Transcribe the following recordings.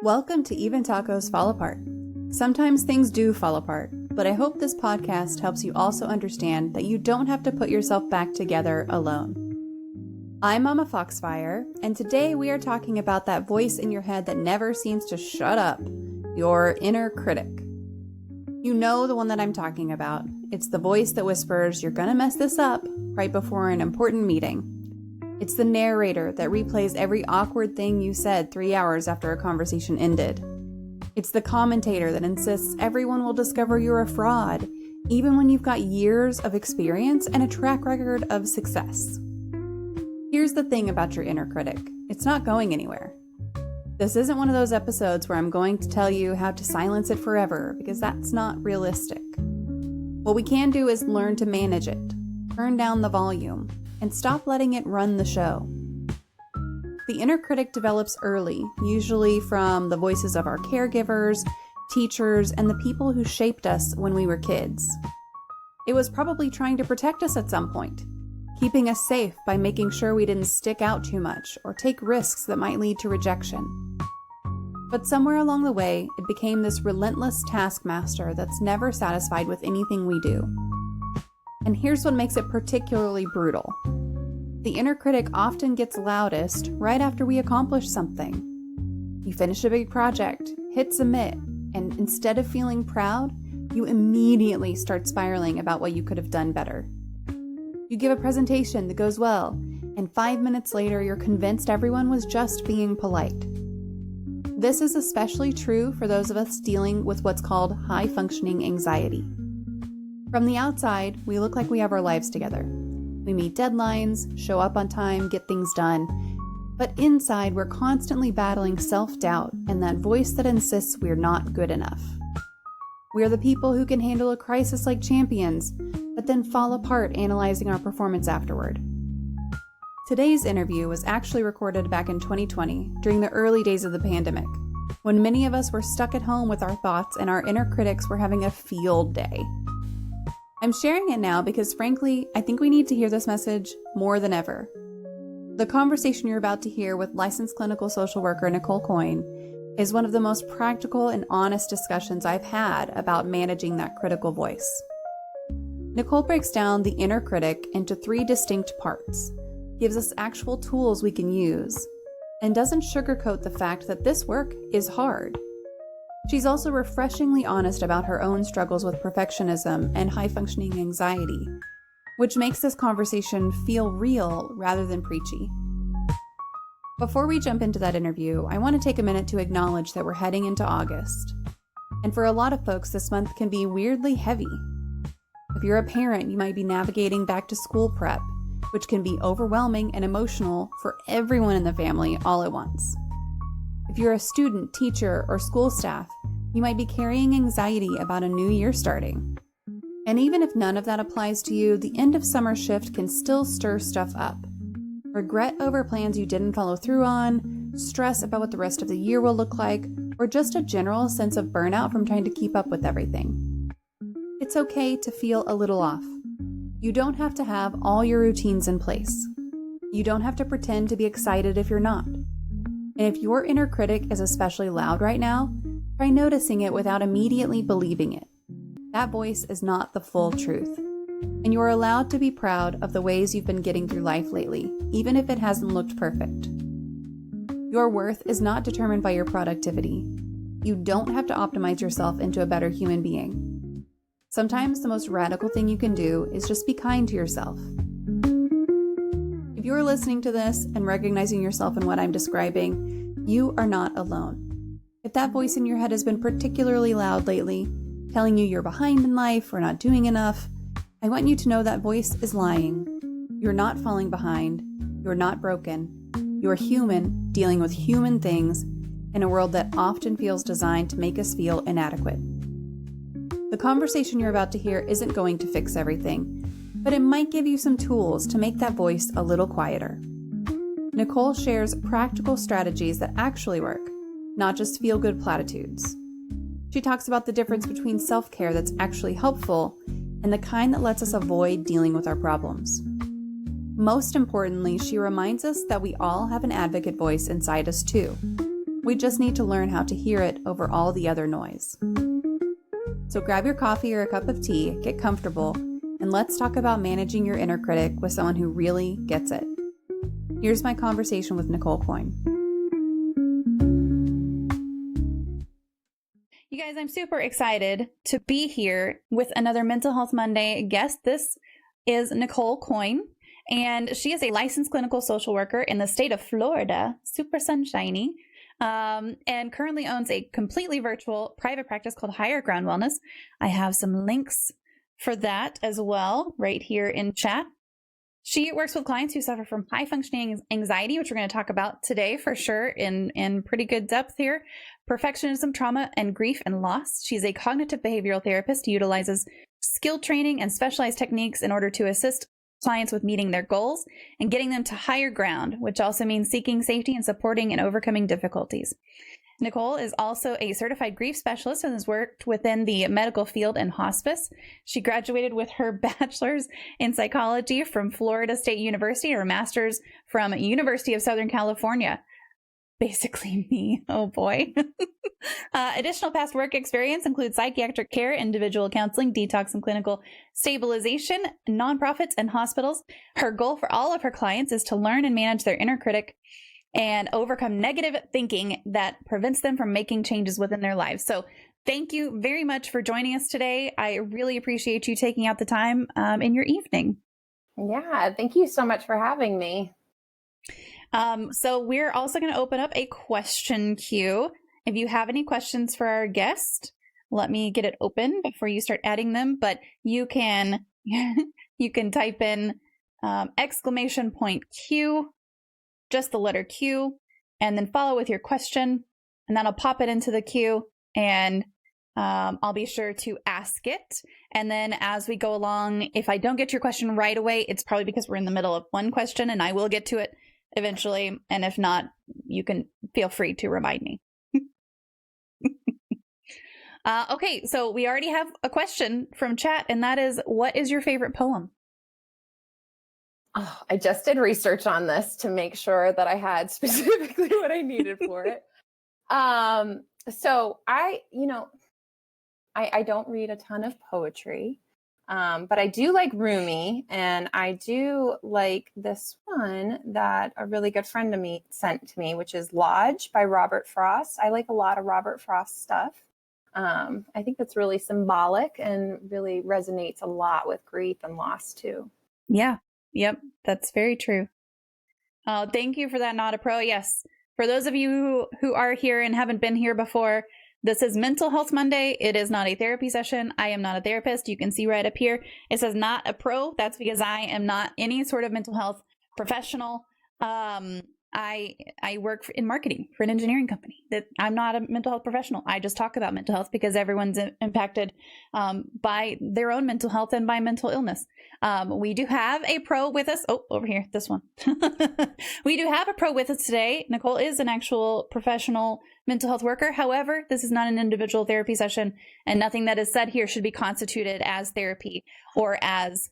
Welcome to Even Tacos Fall Apart. Sometimes things do fall apart, but I hope this podcast helps you also understand that you don't have to put yourself back together alone. I'm MommaFoxFire, and today we are talking about that voice in your head that never seems to shut up, your inner critic. You know the one that I'm talking about. It's the voice that whispers, "You're gonna mess this up," right before an important meeting. It's the narrator that replays every awkward thing you said 3 hours after a conversation ended. It's the commentator that insists everyone will discover you're a fraud, even when you've got years of experience and a track record of success. Here's the thing about your inner critic. It's not going anywhere. This isn't one of those episodes where I'm going to tell you how to silence it forever, because that's not realistic. What we can do is learn to manage it, turn down the volume, and stop letting it run the show. The inner critic develops early, usually from the voices of our caregivers, teachers, and the people who shaped us when we were kids. It was probably trying to protect us at some point, keeping us safe by making sure we didn't stick out too much or take risks that might lead to rejection. But somewhere along the way, it became this relentless taskmaster that's never satisfied with anything we do. And here's what makes it particularly brutal. The inner critic often gets loudest right after we accomplish something. You finish a big project, hit submit, and instead of feeling proud, you immediately start spiraling about what you could have done better. You give a presentation that goes well, and 5 minutes later, you're convinced everyone was just being polite. This is especially true for those of us dealing with what's called high-functioning anxiety. From the outside, we look like we have our lives together. We meet deadlines, show up on time, get things done. But inside, we're constantly battling self-doubt and that voice that insists we're not good enough. We're the people who can handle a crisis like champions, but then fall apart analyzing our performance afterward. Today's interview was actually recorded back in 2020, during the early days of the pandemic, when many of us were stuck at home with our thoughts and our inner critics were having a field day. I'm sharing it now because, frankly, I think we need to hear this message more than ever. The conversation you're about to hear with licensed clinical social worker Nichole Coyne is one of the most practical and honest discussions I've had about managing that critical voice. Nichole breaks down the inner critic into 3 distinct parts, gives us actual tools we can use, and doesn't sugarcoat the fact that this work is hard. She's also refreshingly honest about her own struggles with perfectionism and high-functioning anxiety, which makes this conversation feel real rather than preachy. Before we jump into that interview, I want to take a minute to acknowledge that we're heading into August. And for a lot of folks, this month can be weirdly heavy. If you're a parent, you might be navigating back-to-school prep, which can be overwhelming and emotional for everyone in the family all at once. If you're a student, teacher, or school staff, you might be carrying anxiety about a new year starting. And even if none of that applies to you, the end of summer shift can still stir stuff up. Regret over plans you didn't follow through on, stress about what the rest of the year will look like, or just a general sense of burnout from trying to keep up with everything. It's okay to feel a little off. You don't have to have all your routines in place. You don't have to pretend to be excited if you're not. And if your inner critic is especially loud right now, try noticing it without immediately believing it. That voice is not the full truth. And you are allowed to be proud of the ways you've been getting through life lately, even if it hasn't looked perfect. Your worth is not determined by your productivity. You don't have to optimize yourself into a better human being. Sometimes the most radical thing you can do is just be kind to yourself. If you're listening to this and recognizing yourself in what I'm describing, you are not alone. If that voice in your head has been particularly loud lately, telling you you're behind in life or not doing enough, I want you to know that voice is lying. You're not falling behind. You're not broken. You're human, dealing with human things in a world that often feels designed to make us feel inadequate. The conversation you're about to hear isn't going to fix everything, but it might give you some tools to make that voice a little quieter. Nichole shares practical strategies that actually work, not just feel-good platitudes. She talks about the difference between self-care that's actually helpful and the kind that lets us avoid dealing with our problems. Most importantly, she reminds us that we all have an advocate voice inside us too, We just need to learn how to hear it over all the other noise. So grab your coffee or a cup of tea, get comfortable, and let's talk about managing your inner critic with someone who really gets it. Here's my conversation with Nichole Coyne. You guys, I'm super excited to be here with another Mental Health Monday guest. This is Nichole Coyne, and she is a licensed clinical social worker in the state of Florida, super sunshiny, and currently owns a completely virtual private practice called Higher Ground Wellness. I have some links for that as well right here in chat. She works with clients who suffer from high functioning anxiety, which we're going to talk about today for sure in pretty good depth here. Perfectionism, trauma, and grief and loss. She's a cognitive behavioral therapist who utilizes skill training and specialized techniques in order to assist clients with meeting their goals and getting them to higher ground, which also means seeking safety and supporting and overcoming difficulties. Nichole is also a certified grief specialist and has worked within the medical field and hospice. She graduated with her bachelor's in psychology from Florida State University and her master's from University of Southern California. Basically me. Oh boy. Additional past work experience includes psychiatric care, individual counseling, detox and clinical stabilization, nonprofits, and hospitals. Her goal for all of her clients is to learn and manage their inner critic and overcome negative thinking that prevents them from making changes within their lives. So thank you very much for joining us today. I really appreciate you taking out the time in your evening. Yeah, thank you so much for having me. So we're also going to open up a question queue. If you have any questions for our guest, let me get it open before you start adding them. But you can you can type in !Q, just the letter Q, and then follow with your question, and then I'll pop it into the queue, and I'll be sure to ask it. And then as we go along, if I don't get your question right away, it's probably because we're in the middle of one question, and I will get to it eventually. And if not, you can feel free to remind me. Okay, so we already have a question from chat, and that is, what is your favorite poem? Oh, I just did research on this to make sure that I had specifically what I needed for it. So I don't read a ton of poetry, but I do like Rumi, and I do like this one that a really good friend of me sent to me, which is Lodge by Robert Frost. I like a lot of Robert Frost stuff. I think that's really symbolic and really resonates a lot with grief and loss too. Yeah. Yep, that's very true. Thank you for that, Not a Pro. Yes, for those of you who are here and haven't been here before, this is Mental Health Monday. It is not a therapy session. I am not a therapist. You can see right up here, it says Not a Pro. That's because I am not any sort of mental health professional. I work in marketing for an engineering company. That I'm not a mental health professional. I just talk about mental health because everyone's impacted by their own mental health and by mental illness. We do have a pro with us. Oh, over here, this one. We do have a pro with us today. Nichole is an actual professional mental health worker. However, this is not an individual therapy session, and nothing that is said here should be constituted as therapy or as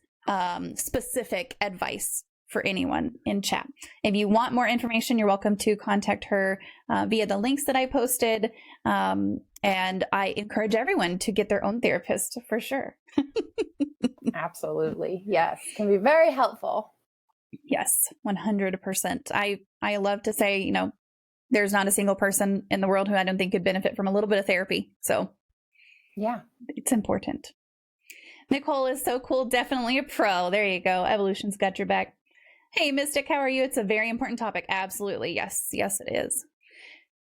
specific advice for anyone in chat. If you want more information, you're welcome to contact her via the links that I posted. And I encourage everyone to get their own therapist for sure. Absolutely. Yes. Can be very helpful. Yes, 100%. I love to say, there's not a single person in the world who I don't think could benefit from a little bit of therapy. So yeah, it's important. Nichole is so cool. Definitely a pro. There you go. Evolution's got your back. Hey, Mystic, how are you? It's a very important topic. Absolutely. Yes. Yes, it is.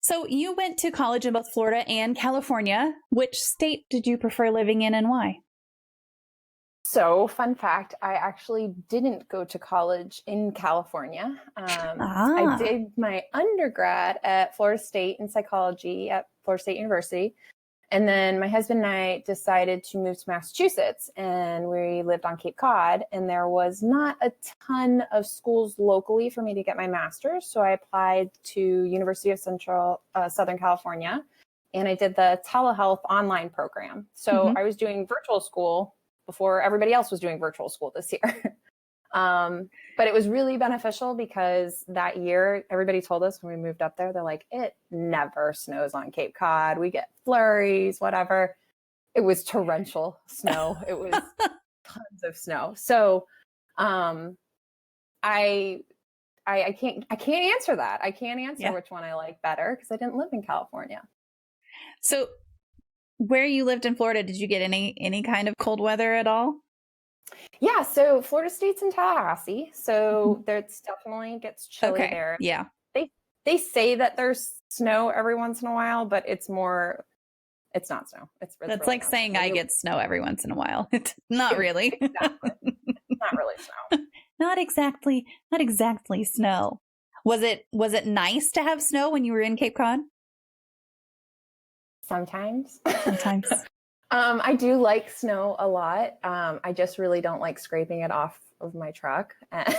So you went to college in both Florida and California. Which state did you prefer living in and why? So, fun fact, I actually didn't go to college in California. I did my undergrad at Florida State in psychology at Florida State University. And then my husband and I decided to move to Massachusetts, and we lived on Cape Cod, and there was not a ton of schools locally for me to get my master's. So I applied to University of Southern California, and I did the telehealth online program. So I was doing virtual school before everybody else was doing virtual school this year. But it was really beneficial because that year, everybody told us when we moved up there, they're like, it never snows on Cape Cod. We get flurries, whatever. It was torrential snow. It was tons of snow. So I can't answer that. I can't answer which one I like better because I didn't live in California. So where you lived in Florida, did you get any kind of cold weather at all? Yeah, so Florida State's in Tallahassee, so there's definitely gets chilly there. Yeah. They say that there's snow every once in a while, but it's not snow. It's That's really like saying I get snow every once in a while. It's not really. Exactly. It's not really snow. Not exactly snow. Was it nice to have snow when you were in Cape Cod? Sometimes. I do like snow a lot. I just really don't like scraping it off of my truck and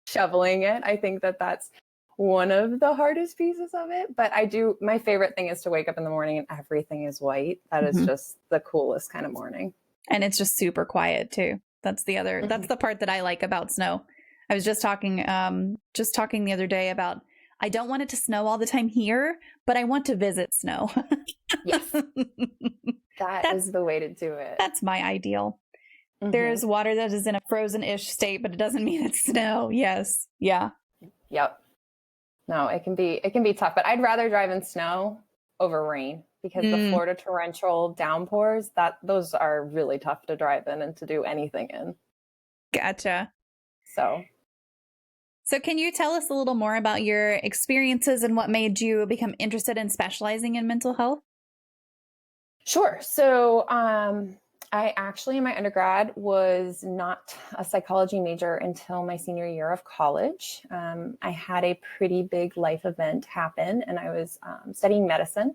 shoveling it. I think that's one of the hardest pieces of it. But my favorite thing is to wake up in the morning and everything is white. That is just the coolest kind of morning. And it's just super quiet too. That's the part that I like about snow. I was just talking the other day about, I don't want it to snow all the time here, but I want to visit snow. Yes. That's the way to do it. That's my ideal. There's water that is in a frozen-ish state, but it doesn't mean it's snow. Yes. Yeah. Yep. No, it can be tough, but I'd rather drive in snow over rain because the Florida torrential downpours, those are really tough to drive in and to do anything in. Gotcha. So can you tell us a little more about your experiences and what made you become interested in specializing in mental health? Sure. So I actually, in my undergrad, was not a psychology major until my senior year of college. I had a pretty big life event happen, and I was studying medicine.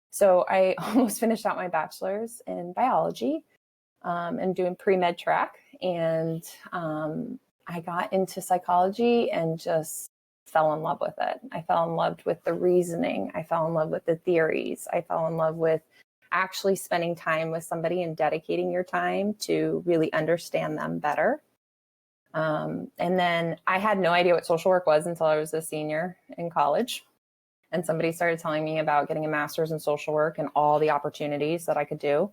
So I almost finished out my bachelor's in biology and doing pre-med track. And I got into psychology and just fell in love with it. I fell in love with the reasoning. I fell in love with the theories. I fell in love with actually spending time with somebody and dedicating your time to really understand them better. And then I had no idea what social work was until I was a senior in college. And somebody started telling me about getting a master's in social work and all the opportunities that I could do.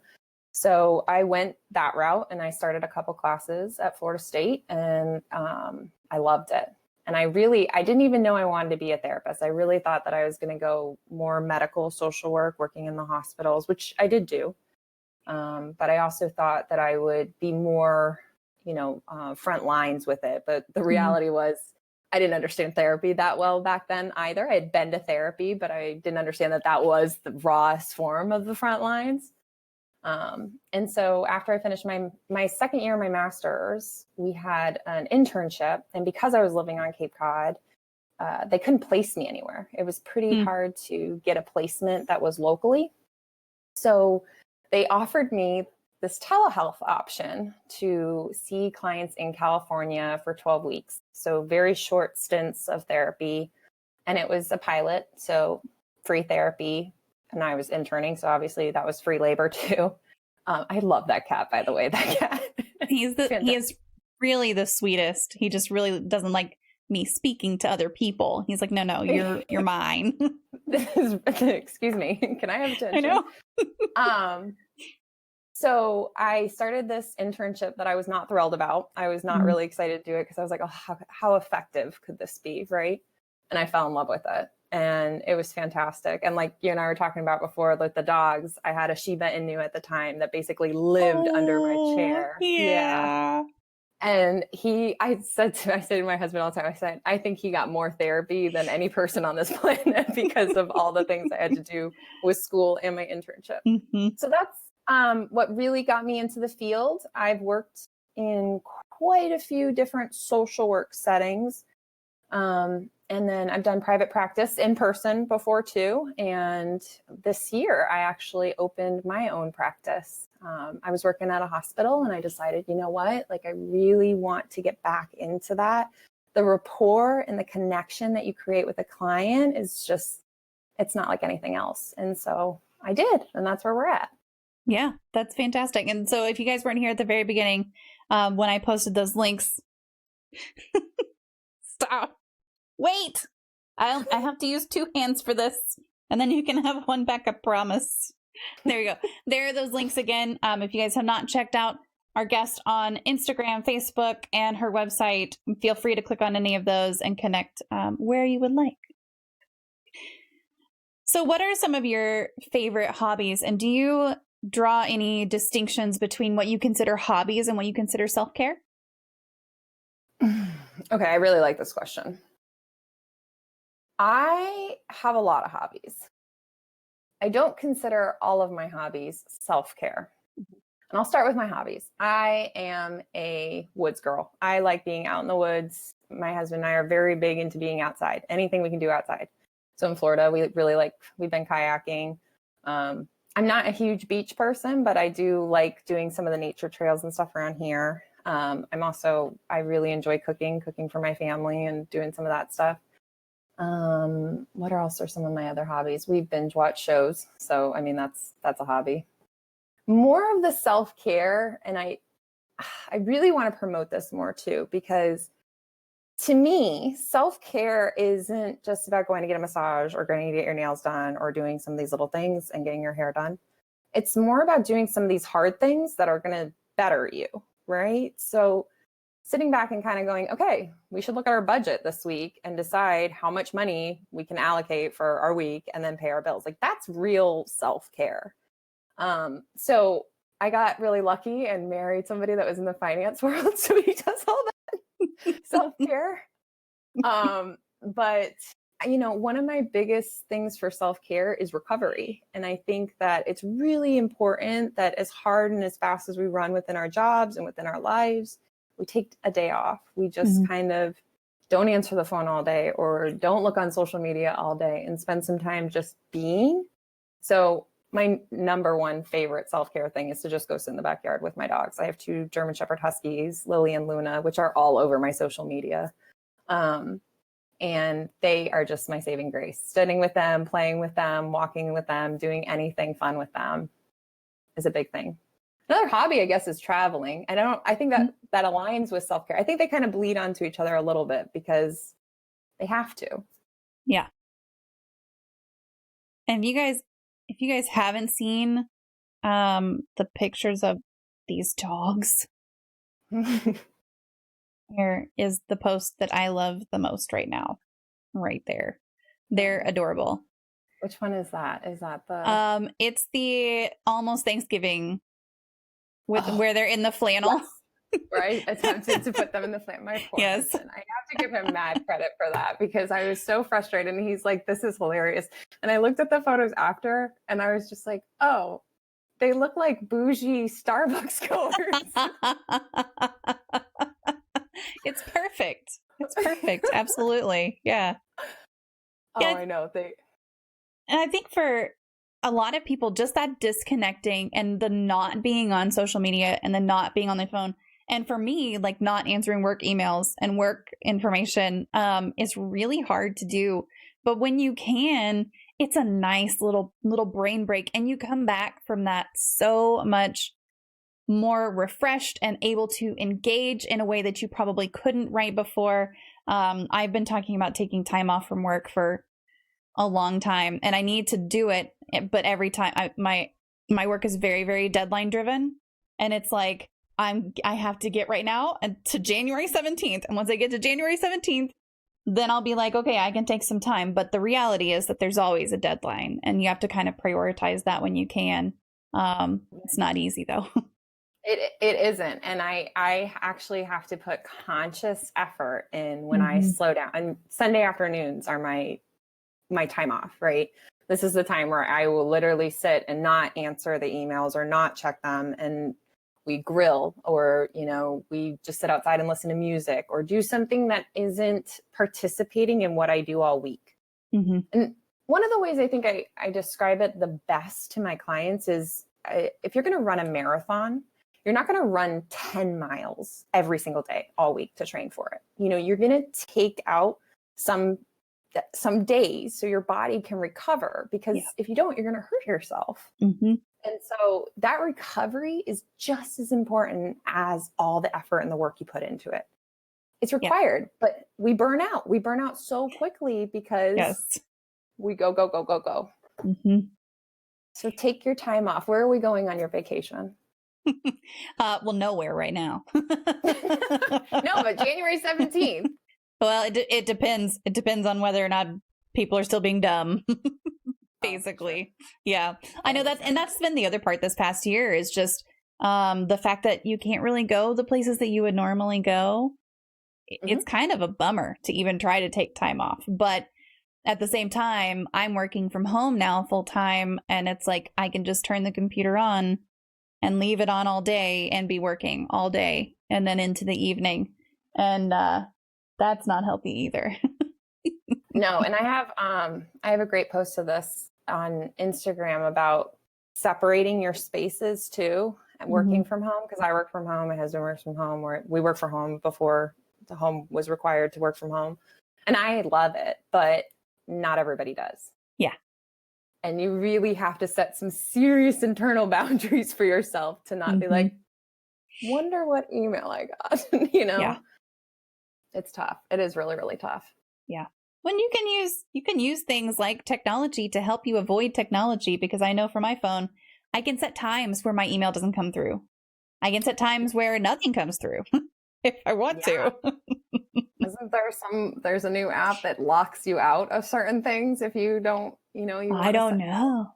So I went that route and I started a couple classes at Florida State, and I loved it. And I didn't even know I wanted to be a therapist. I really thought that I was going to go more medical social work, working in the hospitals, which I did do. But I also thought that I would be more, front lines with it. But the reality was I didn't understand therapy that well back then either. I had been to therapy, but I didn't understand that was the rawest form of the front lines. And so after I finished my second year of my master's, we had an internship. And because I was living on Cape Cod, they couldn't place me anywhere. It was pretty hard to get a placement that was locally. So they offered me this telehealth option to see clients in California for 12 weeks. So very short stints of therapy. And it was a pilot, so free therapy. And I was interning, so obviously that was free labor too. I love that cat, by the way. That cat. He is really the sweetest. He just really doesn't like me speaking to other people. He's like, no, you're mine. Excuse me. Can I have attention? I know. So I started this internship that I was not thrilled about. I was not really excited to do it because I was like, oh, how effective could this be, right? And I fell in love with it. And it was fantastic. And like you and I were talking about before, like the dogs, I had a Shiba Inu at the time that basically lived under my chair. Yeah. And I said to my husband all the time, I think he got more therapy than any person on this planet because of all the things I had to do with school and my internship. So that's what really got me into the field. I've worked in quite a few different social work settings. And then I've done private practice in person before too. And this year I actually opened my own practice. I was working at a hospital and I decided, you know what, like I really want to get back into that. The rapport and the connection that you create with a client is it's not like anything else. And so I did, and that's where we're at. Yeah, that's fantastic. And so if you guys weren't here at the very beginning, when I posted those links, Stop. Wait. I have to use 2 hands for this, and then you can have one backup, promise. There you go. There are those links again. If you guys have not checked out our guest on Instagram, Facebook, and her website, feel free to click on any of those and connect where you would like. So what are some of your favorite hobbies? And do you draw any distinctions between what you consider hobbies and what you consider self-care? Okay, I really like this question. I have a lot of hobbies. I don't consider all of my hobbies self-care. And I'll start with my hobbies. I am a woods girl. I like being out in the woods. My husband and I are very big into being outside. Anything we can do outside. So in Florida, we've been kayaking. I'm not a huge beach person, but I do like doing some of the nature trails and stuff around here. I really enjoy cooking for my family and doing some of that stuff. What else are some of my other hobbies? We binge watch shows. So, I mean, that's a hobby. More of the self-care. And I really want to promote this more too, because to me, self-care isn't just about going to get a massage or going to get your nails done or doing some of these little things and getting your hair done. It's more about doing some of these hard things that are going to better you, right? So sitting back and kind of going, okay, we should look at our budget this week and decide how much money we can allocate for our week and then pay our bills. Like, that's real self-care. So I got really lucky and married somebody that was in the finance world. So he does all that self-care. But one of my biggest things for self-care is recovery. And I think that it's really important that as hard and as fast as we run within our jobs and within our lives, we take a day off. We just kind of don't answer the phone all day or don't look on social media all day and spend some time just being. So my number one favorite self-care thing is to just go sit in the backyard with my dogs. I have 2 German Shepherd Huskies, Lily and Luna, which are all over my social media. And they are just my saving grace. Sitting with them, playing with them, walking with them, doing anything fun with them is a big thing. Another hobby, I guess, is traveling. I think that aligns with self-care. I think they kind of bleed onto each other a little bit because they have to. Yeah. And if you guys haven't seen the pictures of these dogs, here is the post that I love the most right now. Right there. They're adorable. Which one is that? Is that the it's the Almost Thanksgiving where they're in the flannel. Yes. Right? Attempted to put them in the flannel. My poor husband. I have to give him mad credit for that because I was so frustrated and he's like, this is hilarious. And I looked at the photos after and I was just like, oh, they look like bougie Starbucks goers. It's perfect. It's perfect. Absolutely. Yeah. Oh, yeah, I know. And I think for a lot of people, just that disconnecting and the not being on social media and the not being on the phone. And for me, like not answering work emails and work information is really hard to do. But when you can, it's a nice little brain break. And you come back from that so much more refreshed and able to engage in a way that you probably couldn't right before. I've been talking about taking time off from work for a long time and I need to do it. But every time my work is very, very deadline driven. And it's like, I have to get right now and to January 17th. And once I get to January 17th, then I'll be like, okay, I can take some time. But the reality is that there's always a deadline and you have to kind of prioritize that when you can. It's not easy though. It isn't. And I actually have to put conscious effort in when I slow down. And Sunday afternoons are my time off, right? This is the time where I will literally sit and not answer the emails or not check them. And we grill or, we just sit outside and listen to music or do something that isn't participating in what I do all week. And one of the ways I think I describe it the best to my clients is if you're going to run a marathon, you're not going to run 10 miles every single day all week to train for it. You're going to take out some days so your body can recover because if you don't, you're going to hurt yourself. And so that recovery is just as important as all the effort and the work you put into it. It's required, but we burn out. We burn out so quickly because we go, go, go, go, go. Mm-hmm. So take your time off. Where are we going on your vacation? Well, nowhere right now. No, but January 17th. Well, it depends. It depends on whether or not people are still being dumb. Basically. Oh, sure. Yeah. I know that's been the other part this past year is just the fact that you can't really go the places that you would normally go. It's kind of a bummer to even try to take time off. But at the same time, I'm working from home now full time. And it's like I can just turn the computer on and leave it on all day and be working all day and then into the evening. And that's not healthy either. No. And I have a great post of this on Instagram about separating your spaces too, and working from home. Because I work from home. My husband works from home. We work from home before the home was required to work from home. And I love it, but not everybody does. Yeah. And you really have to set some serious internal boundaries for yourself to not be like, wonder what email I got, Yeah. It's tough. It is really, really tough. Yeah. When you can use things like technology to help you avoid technology, because I know for my phone, I can set times where my email doesn't come through. I can set times where nothing comes through if I want to. Isn't there's a new app that locks you out of certain things if you don't, I don't know.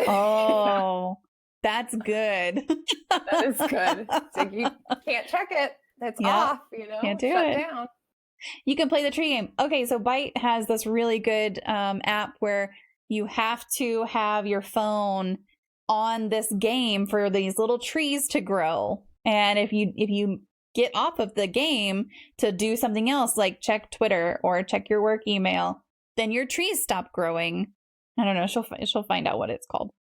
Oh, that's good. That is good. So you can't check it. That's off, Can't do Shut it. down. You can play the tree game. Okay, so Byte has this really good app where you have to have your phone on this game for these little trees to grow. And if you get off of the game to do something else, like check Twitter or check your work email, then your trees stop growing. I don't know. She'll find out what it's called.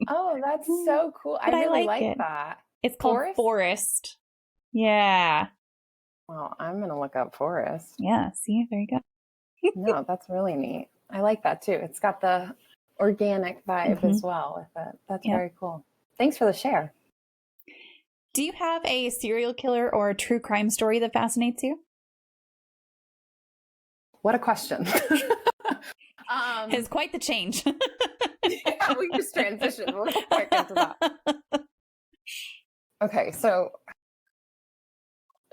Oh, that's so cool. I really like that. It's called Forest. Yeah. Well, I'm going to look up Forest. Yeah. See, there you go. No, that's really neat. I like that too. It's got the organic vibe as well with it. That's very cool. Thanks for the share. Do you have a serial killer or a true crime story that fascinates you? What a question. It's quite the change. Yeah, we just transitioned real quick into that. Okay, so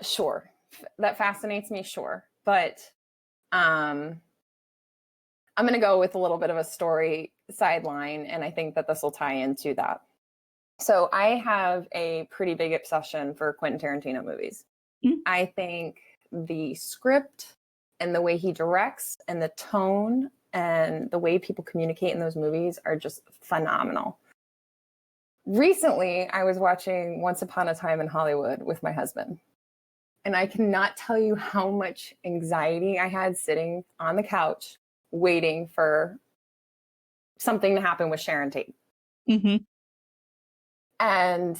sure. That fascinates me, sure. But I'm going to go with a little bit of a story sideline, and I think that this will tie into that. So I have a pretty big obsession for Quentin Tarantino movies. I think the script and the way he directs and the tone and the way people communicate in those movies are just phenomenal. Recently, I was watching Once Upon a Time in Hollywood with my husband. And I cannot tell you how much anxiety I had sitting on the couch waiting for something to happen with Sharon Tate. Mm-hmm. And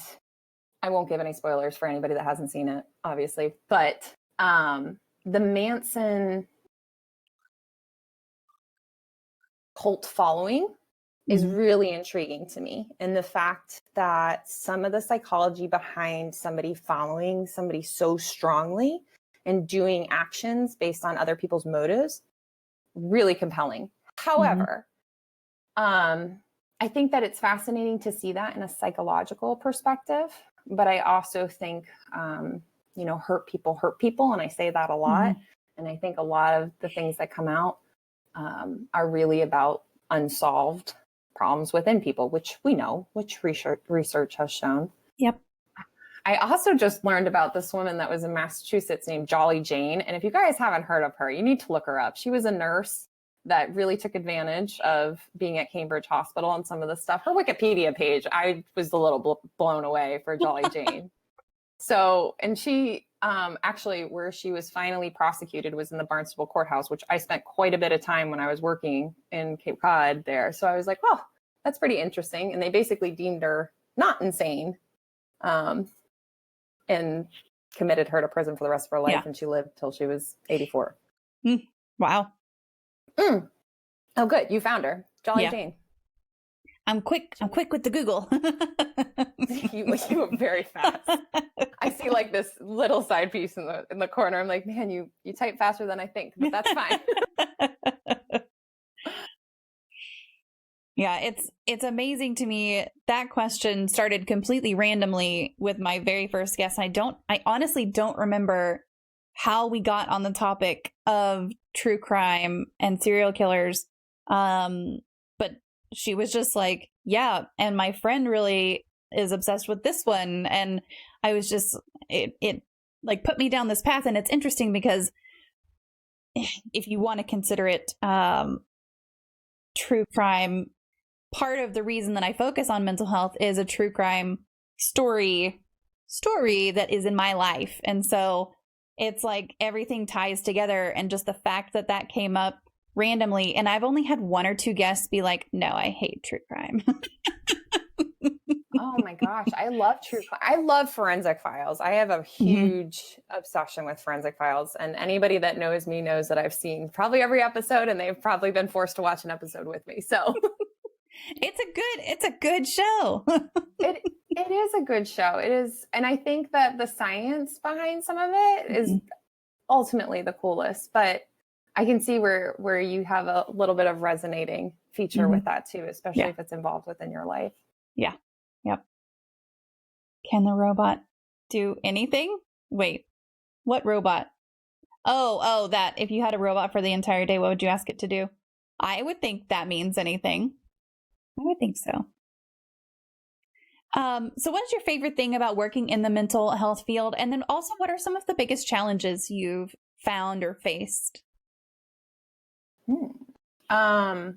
I won't give any spoilers for anybody that hasn't seen it, obviously. But the Manson cult following is really intriguing to me. And the fact that some of the psychology behind somebody following somebody so strongly and doing actions based on other people's motives, really compelling. However, I think that it's fascinating to see that in a psychological perspective. But I also think, hurt people. And I say that a lot. And I think a lot of the things that come out are really about unsolved problems within people, which we know, which research has shown. Yep. I also just learned about this woman that was in Massachusetts named Jolly Jane. And if you guys haven't heard of her, you need to look her up. She was a nurse that really took advantage of being at Cambridge Hospital and some of the stuff. Her Wikipedia page, I was a little blown away for Jolly Jane. So, and she actually, where she was finally prosecuted was in the Barnstable Courthouse, which I spent quite a bit of time when I was working in Cape Cod there. So I was like, oh, that's pretty interesting. And they basically deemed her not insane and committed her to prison for the rest of her life. Yeah. And she lived till she was 84. Wow. Oh, good. You found her. Jolly Jane. I'm quick with the Google. You were very fast. I see like this little side piece in the corner. I'm like, man, you type faster than I think, but that's fine. Yeah, it's amazing to me. That question started completely randomly with my very first guest. I honestly don't remember how we got on the topic of true crime and serial killers. But she was just like, yeah, and my friend really is obsessed with this one. And I was just, it like put me down this path. And it's interesting because if you want to consider it true crime, part of the reason that I focus on mental health is a true crime story that is in my life. And so it's like everything ties together, and just the fact that came up randomly. And I've only had one or two guests be like, no, I hate true crime. Oh my gosh. I love true crime. I love forensic files. I have a huge obsession with forensic files. And anybody that knows me knows that I've seen probably every episode, and they've probably been forced to watch an episode with me. So it's a good show. It is a good show. It is. And I think that the science behind some of it is ultimately the coolest, but I can see where you have a little bit of resonating feature with that too, especially if it's involved within your life. Yeah. Yep. Can the robot do anything? Wait, what robot? Oh, that if you had a robot for the entire day, what would you ask it to do? I would think that means anything. I would think so. So what is your favorite thing about working in the mental health field? And then also, what are some of the biggest challenges you've found or faced? My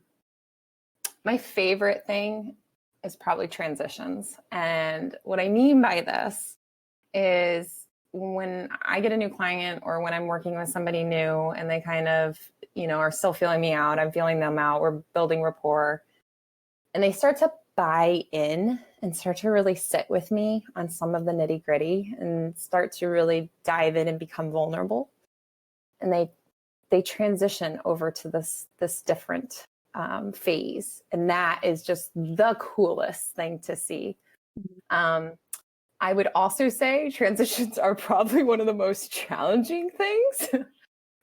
favorite thing is probably transitions. And what I mean by this is when I get a new client, or when I'm working with somebody new and they kind of, are still feeling me out, I'm feeling them out, we're building rapport, and they start to buy in and start to really sit with me on some of the nitty gritty and start to really dive in and become vulnerable. And they transition over to this different phase. And that is just the coolest thing to see. I would also say transitions are probably one of the most challenging things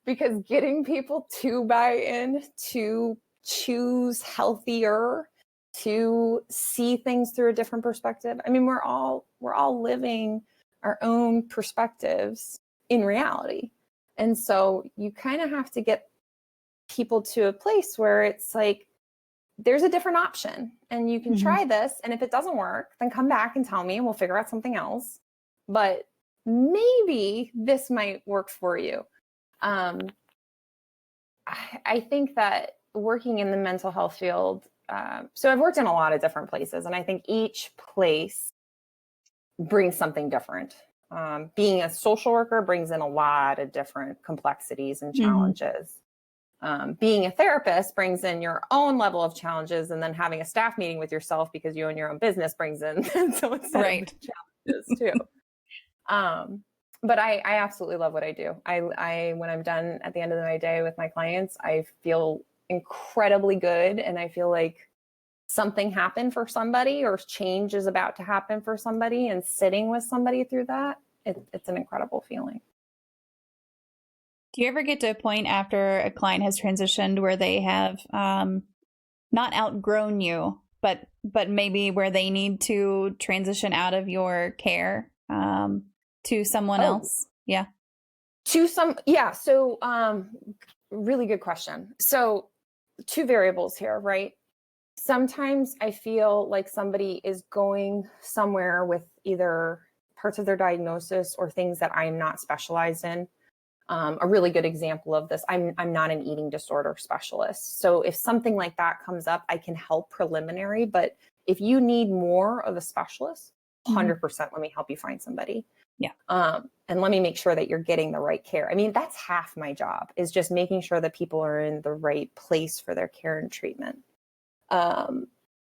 because getting people to buy in, to choose healthier, to see things through a different perspective. I mean, we're all living our own perspectives in reality. And so you kind of have to get people to a place where it's like, there's a different option and you can try this. And if it doesn't work, then come back and tell me and we'll figure out something else. But maybe this might work for you. I think that working in the mental health field, so I've worked in a lot of different places, and I think each place brings something different. Being a social worker brings in a lot of different complexities and challenges. Being a therapist brings in your own level of challenges, and then having a staff meeting with yourself because you own your own business brings in so much challenges too. But I absolutely love what I do. I when I'm done at the end of my day with my clients, I feel incredibly good, and I feel like something happened for somebody, or change is about to happen for somebody, and sitting with somebody through that, it's an incredible feeling. Do you ever get to a point after a client has transitioned where they have not outgrown you, but maybe where they need to transition out of your care to someone else? Yeah. So really good question. So 2 variables here, right? Sometimes I feel like somebody is going somewhere with either parts of their diagnosis or things that I'm not specialized in. A really good example of this, I'm not an eating disorder specialist. So if something like that comes up, I can help preliminary. But if you need more of a specialist, 100% let me help you find somebody. Yeah. And let me make sure that you're getting the right care. I mean, that's half my job, is just making sure that people are in the right place for their care and treatment.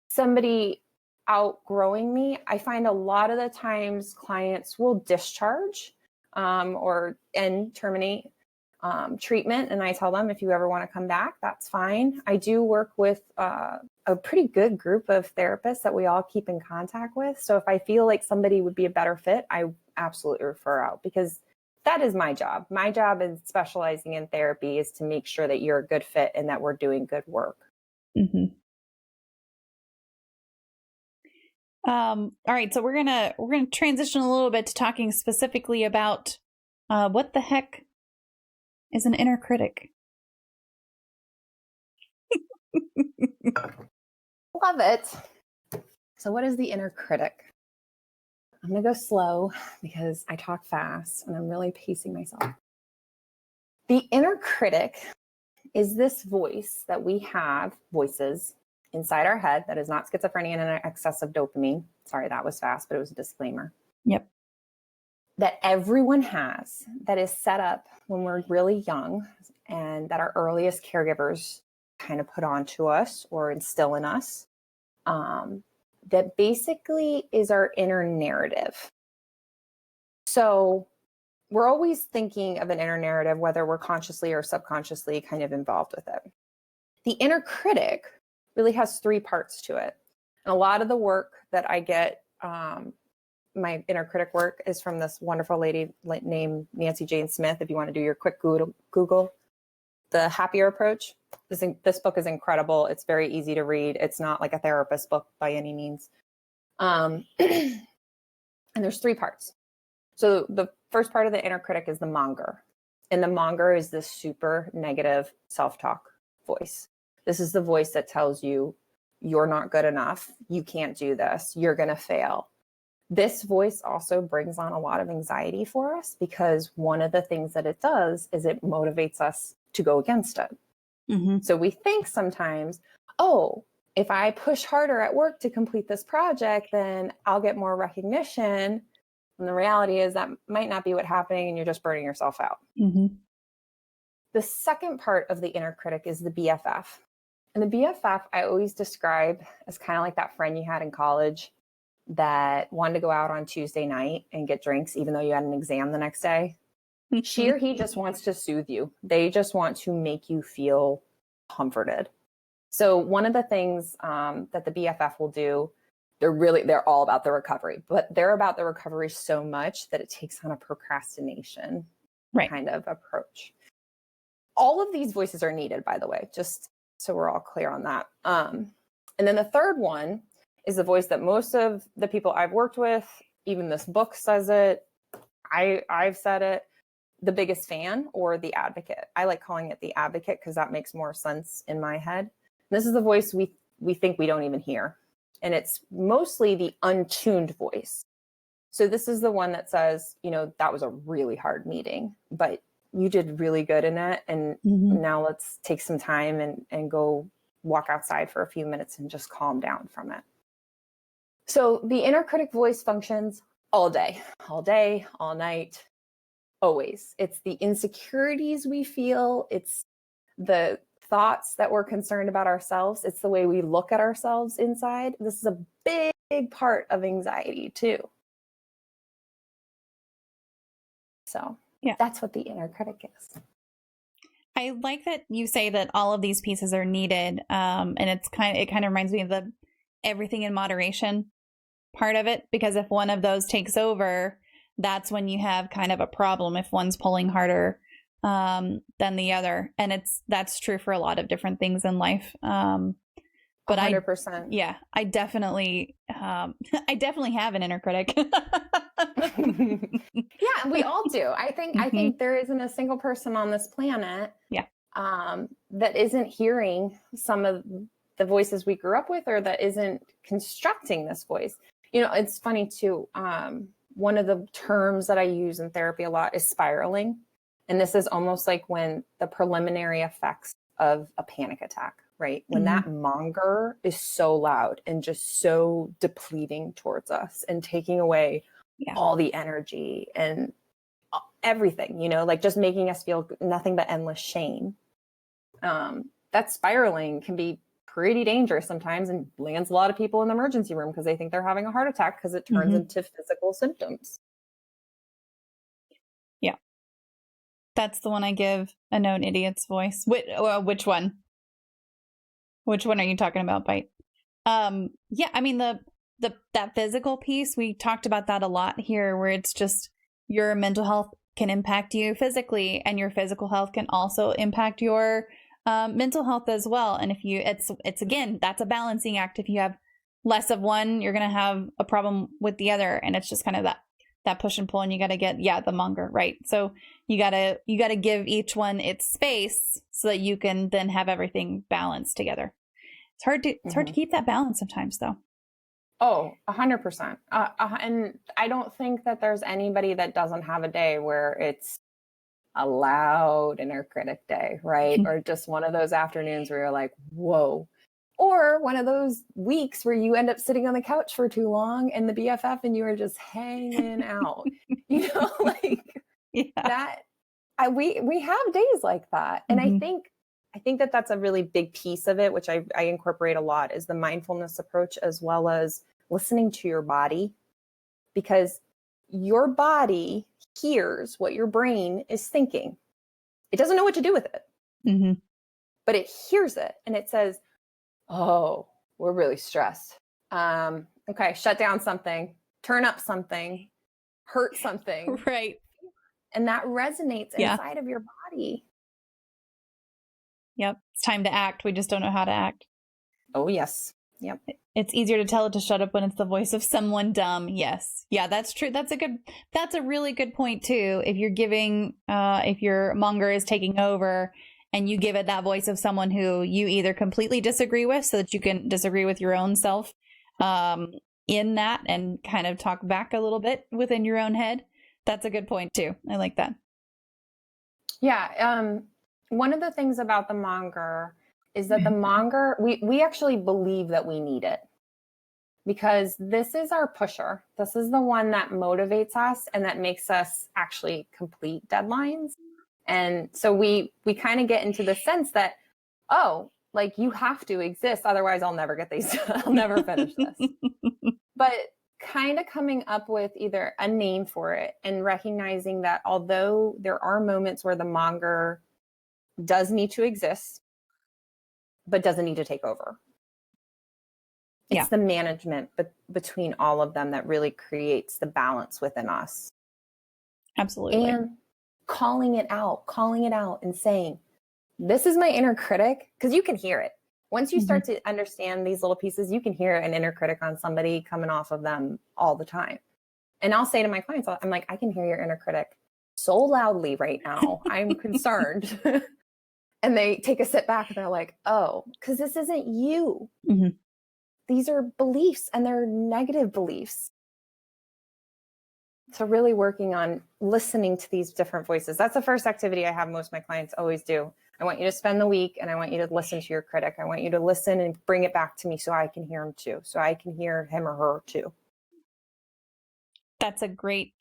Somebody outgrowing me, I find a lot of the times clients will discharge or terminate treatment. And I tell them, if you ever want to come back, that's fine. I do work with a pretty good group of therapists that we all keep in contact with. So if I feel like somebody would be a better fit, I absolutely refer out, because that is my job. My job in specializing in therapy is to make sure that you're a good fit and that we're doing good work. Mm-hmm. All right, so we're gonna transition a little bit to talking specifically about what the heck is an inner critic. Love it. So what is the inner critic? I'm gonna go slow because I talk fast and I'm really pacing myself. The inner critic is this voice that we have, voices inside our head, that is not schizophrenia and an excess of dopamine. Sorry, that was fast, but it was a disclaimer. Yep. That everyone has, that is set up when we're really young, and that our earliest caregivers kind of put onto us or instill in us. That basically is our inner narrative. So we're always thinking of an inner narrative, whether we're consciously or subconsciously kind of involved with it. The inner critic really has three parts to it. And a lot of the work that I get, my inner critic work, is from this wonderful lady named Nancy Jane Smith. If you want to do your quick Google, The Happier Approach. This book is incredible. It's very easy to read. It's not like a therapist book by any means. And there's three parts. So the first part of the inner critic is the Monger. And the Monger is this super negative self-talk voice. This is the voice that tells you you're not good enough, you can't do this, you're going to fail. This voice also brings on a lot of anxiety for us, because one of the things that it does is it motivates us to go against it. Mm-hmm. So we think sometimes, oh, if I push harder at work to complete this project, then I'll get more recognition. And the reality is that might not be what's happening, and you're just burning yourself out. Mm-hmm. The second part of the inner critic is the BFF. And the BFF I always describe as kind of like that friend you had in college that wanted to go out on Tuesday night and get drinks, even though you had an exam the next day. She or he just wants to soothe you. They just want to make you feel comforted. So one of the things that the BFF will do, they're all about the recovery, but they're about the recovery so much that it takes on a procrastination kind of approach. All of these voices are needed, by the way, just so we're all clear on that. And then the third one is the voice that most of the people I've worked with, even this book says it, I've said it, the biggest fan, or the advocate. I like calling it the advocate because that makes more sense in my head. And this is the voice we think we don't even hear. And it's mostly the untuned voice. So this is the one that says, that was a really hard meeting, but you did really good in it. And now let's take some time and go walk outside for a few minutes and just calm down from it. So the inner critic voice functions all day, all night, always. It's the insecurities we feel. It's the thoughts that we're concerned about ourselves. It's the way we look at ourselves inside. This is a big part of anxiety too. So that's what the inner critic is. I like that you say that all of these pieces are needed. And it kind of reminds me of the everything in moderation part of it, because if one of those takes over, that's when you have kind of a problem, if one's pulling harder than the other. And that's true for a lot of different things in life. But 100%. I definitely have an inner critic. Yeah, we all do. I think there isn't a single person on this planet that isn't hearing some of the voices we grew up with, or that isn't constructing this voice. It's funny too. One of the terms that I use in therapy a lot is spiraling. And this is almost like when the preliminary effects of a panic attack, right? When that monger is so loud and just so depleting towards us and taking away all the energy and everything, like just making us feel nothing but endless shame. That spiraling can be pretty dangerous sometimes and lands a lot of people in the emergency room because they think they're having a heart attack because it turns into physical symptoms. Yeah. That's the one I give a known idiot's voice. Which one? Which one are you talking about, Bite? Yeah, I mean that physical piece, we talked about that a lot here, where it's just your mental health can impact you physically, and your physical health can also impact your mental health as well. And if you, it's again, that's a balancing act. If you have less of one, you're going to have a problem with the other. And it's just kind of that push and pull, and you got to get, the Monger, right? So you got to give each one its space so that you can then have everything balanced together. It's hard to keep that balance sometimes, though. Oh, 100%. And I don't think that there's anybody that doesn't have a day where it's a loud inner critic day, right? Or just one of those afternoons where you're like, whoa. Or one of those weeks where you end up sitting on the couch for too long and the BFF and you are just hanging out. You know, like that. We have days like that. And I think that that's a really big piece of it, which I incorporate a lot, is the mindfulness approach, as well as listening to your body, because your body hears what your brain is thinking. It doesn't know what to do with it, but it hears it and it says, oh, we're really stressed. Okay, shut down something, turn up something, hurt something. Right. And that resonates inside of your body. Yep. It's time to act. We just don't know how to act. Oh, yes. Yep. It's easier to tell it to shut up when it's the voice of someone dumb. Yes. Yeah, that's true. That's a really good point too. If you're giving, if your Monger is taking over and you give it that voice of someone who you either completely disagree with, so that you can disagree with your own self in that and kind of talk back a little bit within your own head. That's a good point too. I like that. Yeah. One of the things about the Monger is that the Monger, we actually believe that we need it, because this is our pusher. This is the one that motivates us and that makes us actually complete deadlines. And so we kind of get into the sense that, oh, like, you have to exist, otherwise I'll never get these, I'll never finish this. But kind of coming up with either a name for it and recognizing that although there are moments where the Monger does need to exist, but doesn't need to take over. It's the management between all of them that really creates the balance within us. Absolutely. And calling it out and saying, this is my inner critic, because you can hear it. Once you start to understand these little pieces, you can hear an inner critic on somebody coming off of them all the time. And I'll say to my clients, I'm like, I can hear your inner critic so loudly right now. I'm concerned. And they take a step back and they're like, oh, because this isn't you. These are beliefs, and they're negative beliefs. So really working on listening to these different voices. That's the first activity I have most of my clients always do. I want you to spend the week and I want you to listen to your critic. I want you to listen and bring it back to me so I can hear him too. So I can hear him or her too. That's a great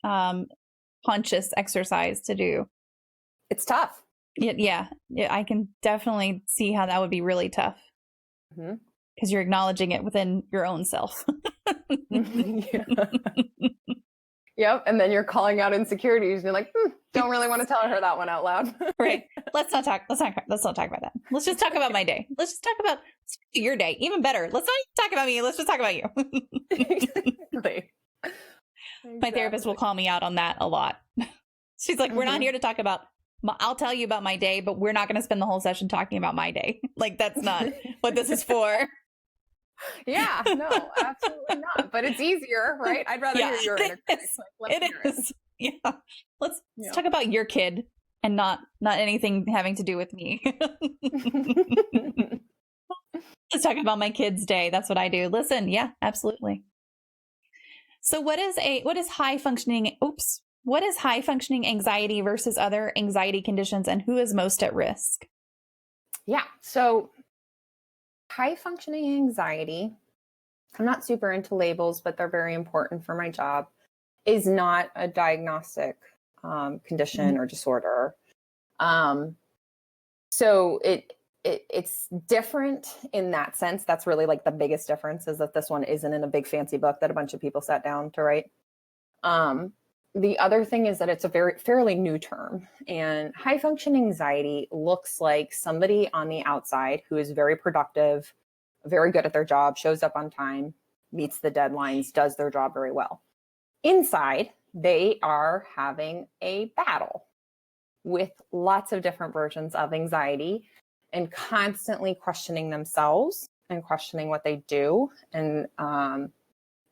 conscious exercise to do. It's tough. Yeah, I can definitely see how that would be really tough. Because you're acknowledging it within your own self. Yep. And then you're calling out insecurities. And you're like, don't really want to tell her that one out loud. Right. Let's not talk about that. Let's just talk about my day. Let's just talk about your day. Even better. Let's not talk about me. Let's just talk about you. Exactly. My therapist will call me out on that a lot. She's like, we're not here to talk about, I'll tell you about my day, but we're not going to spend the whole session talking about my day. Like, that's not what this is for. Yeah, no, absolutely not. But it's easier, right? I'd rather hear your inner critic. It is. Yeah. Let's talk about your kid and not anything having to do with me. Let's talk about my kid's day. That's what I do. Listen, yeah, absolutely. So what is high functioning anxiety versus other anxiety conditions, and who is most at risk? Yeah. So high functioning anxiety, I'm not super into labels, but they're very important for my job, is not a diagnostic condition or disorder. So it's different in that sense. That's really like the biggest difference, is that this one isn't in a big fancy book that a bunch of people sat down to write. the other thing is that it's a fairly new term, and high functioning anxiety looks like somebody on the outside who is very productive, very good at their job, shows up on time, meets the deadlines, does their job very well. Inside, they are having a battle with lots of different versions of anxiety and constantly questioning themselves and questioning what they do, and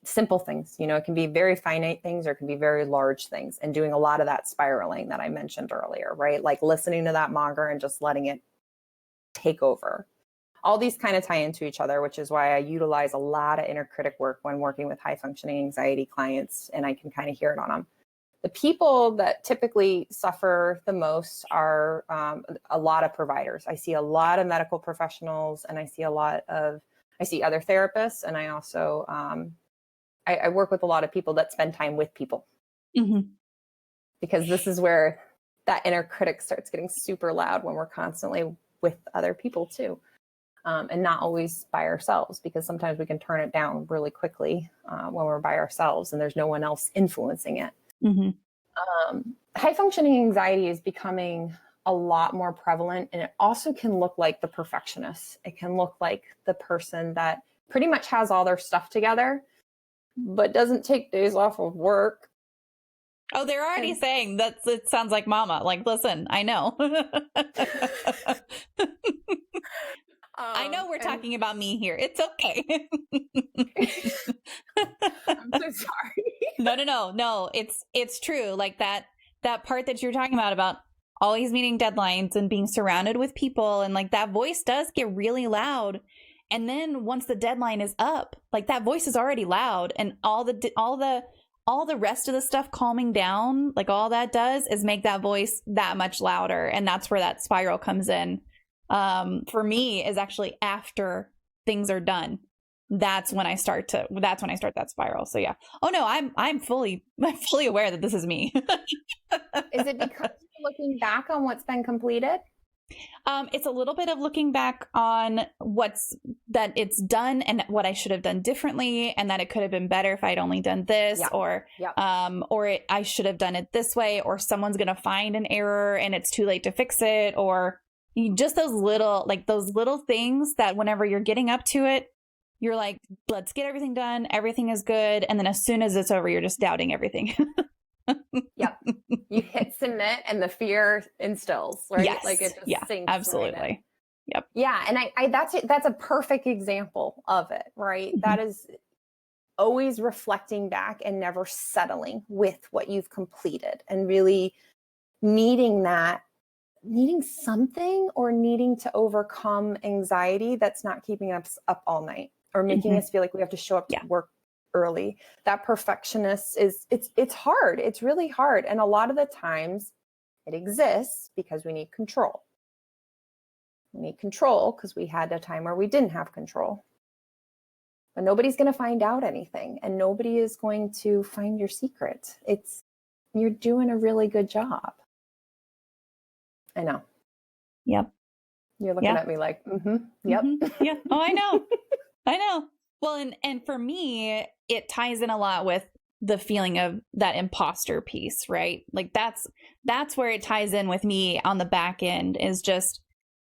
simple things. It can be very finite things or it can be very large things, and doing a lot of that spiraling that I mentioned earlier, right? Like listening to that Monger and just letting it take over. All these kind of tie into each other, which is why I utilize a lot of inner critic work when working with high functioning anxiety clients, and I can kind of hear it on them. The people that typically suffer the most are a lot of providers. I see a lot of medical professionals, and I see other therapists, and I also, I work with a lot of people that spend time with people. Mm-hmm. Because this is where that inner critic starts getting super loud, when we're constantly with other people too. And not always by ourselves, because sometimes we can turn it down really quickly when we're by ourselves and there's no one else influencing it. Mm-hmm. High functioning anxiety is becoming a lot more prevalent, and it also can look like the perfectionist. It can look like the person that pretty much has all their stuff together, but doesn't take days off of work. Oh, they're already saying that it sounds like mama. Like, listen, I know. I know we're talking about me here. It's okay. I'm so sorry. No. It's true. Like that part that you're talking about always meeting deadlines and being surrounded with people, and like that voice does get really loud. And then once the deadline is up, like that voice is already loud, and all the rest of the stuff calming down, like all that does is make that voice that much louder. And that's where that spiral comes in. For me, is actually after things are done. That's when I start that spiral. So yeah. Oh no, I'm fully aware that this is me. Is it because you're looking back on what's been completed? It's a little bit of looking back on that it's done and what I should have done differently, and that it could have been better if I'd only done this, or I should have done it this way, or someone's going to find an error and it's too late to fix it, or just those little things that whenever you're getting up to it, you're like, let's get everything done. Everything is good. And then as soon as it's over, you're just doubting everything. Yep. You hit submit and the fear instills, right? Yes. Like it just sinks. Absolutely. Right in. Yep. Yeah. And I that's a perfect example of it, right? Mm-hmm. That is always reflecting back and never settling with what you've completed, and really needing something, or needing to overcome anxiety that's not keeping us up all night, or making us feel like we have to show up to work early. That perfectionist it's hard. It's really hard. And a lot of the times it exists because we need control. We need control because we had a time where we didn't have control. But nobody's going to find out anything, and nobody is going to find your secret. You're doing a really good job. I know. Yep. You're looking at me like, yep. Mm-hmm. Yeah. Oh, I know. Well, and for me, it ties in a lot with the feeling of that imposter piece, right? Like that's where it ties in with me on the back end, is just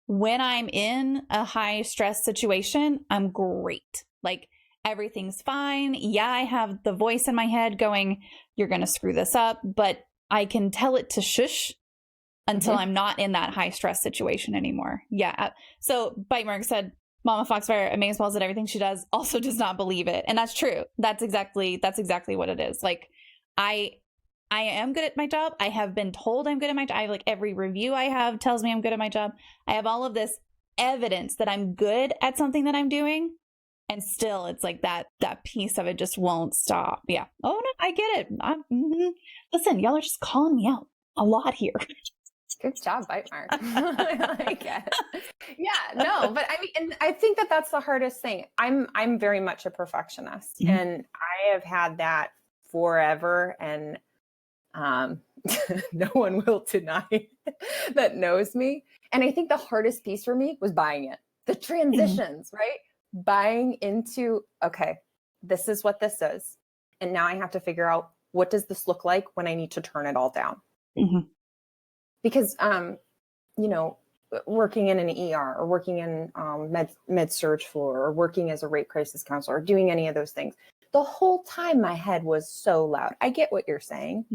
when I'm in a high stress situation, I'm great. Like everything's fine. Yeah, I have the voice in my head going, you're going to screw this up, but I can tell it to shush until I'm not in that high stress situation anymore. Yeah. So Bite Mark said, MommaFoxFire, amazing balls at everything she does, also does not believe it. And that's true. That's exactly what it is. Like I am good at my job. I have been told I'm good at my job. Like every review I have tells me I'm good at my job. I have all of this evidence that I'm good at something that I'm doing. And still it's like that piece of it just won't stop. Yeah. Oh no, I get it. Listen, y'all are just calling me out a lot here. Good job, Bite Mark. I like it. Yeah, no, but I mean, and I think that that's the hardest thing. I'm very much a perfectionist, and I have had that forever, and no one will deny that knows me. And I think the hardest piece for me was buying it. The transitions, right? Buying into, okay, this is what this is, and now I have to figure out what does this look like when I need to turn it all down? Mm-hmm. Because, you know, working in an ER or working in med surg floor or working as a rape crisis counselor or doing any of those things, the whole time my head was so loud. I get what you're saying,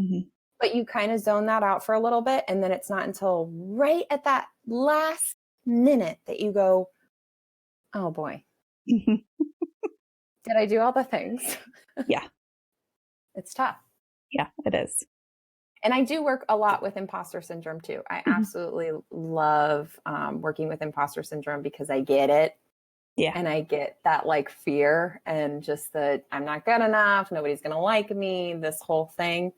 but you kind of zone that out for a little bit. And then it's not until right at that last minute that you go, oh boy, did I do all the things? Yeah. It's tough. Yeah, it is. And I do work a lot with imposter syndrome too. I absolutely love working with imposter syndrome because I get it. Yeah. And I get that like fear and just that I'm not good enough. Nobody's going to like me, this whole thing.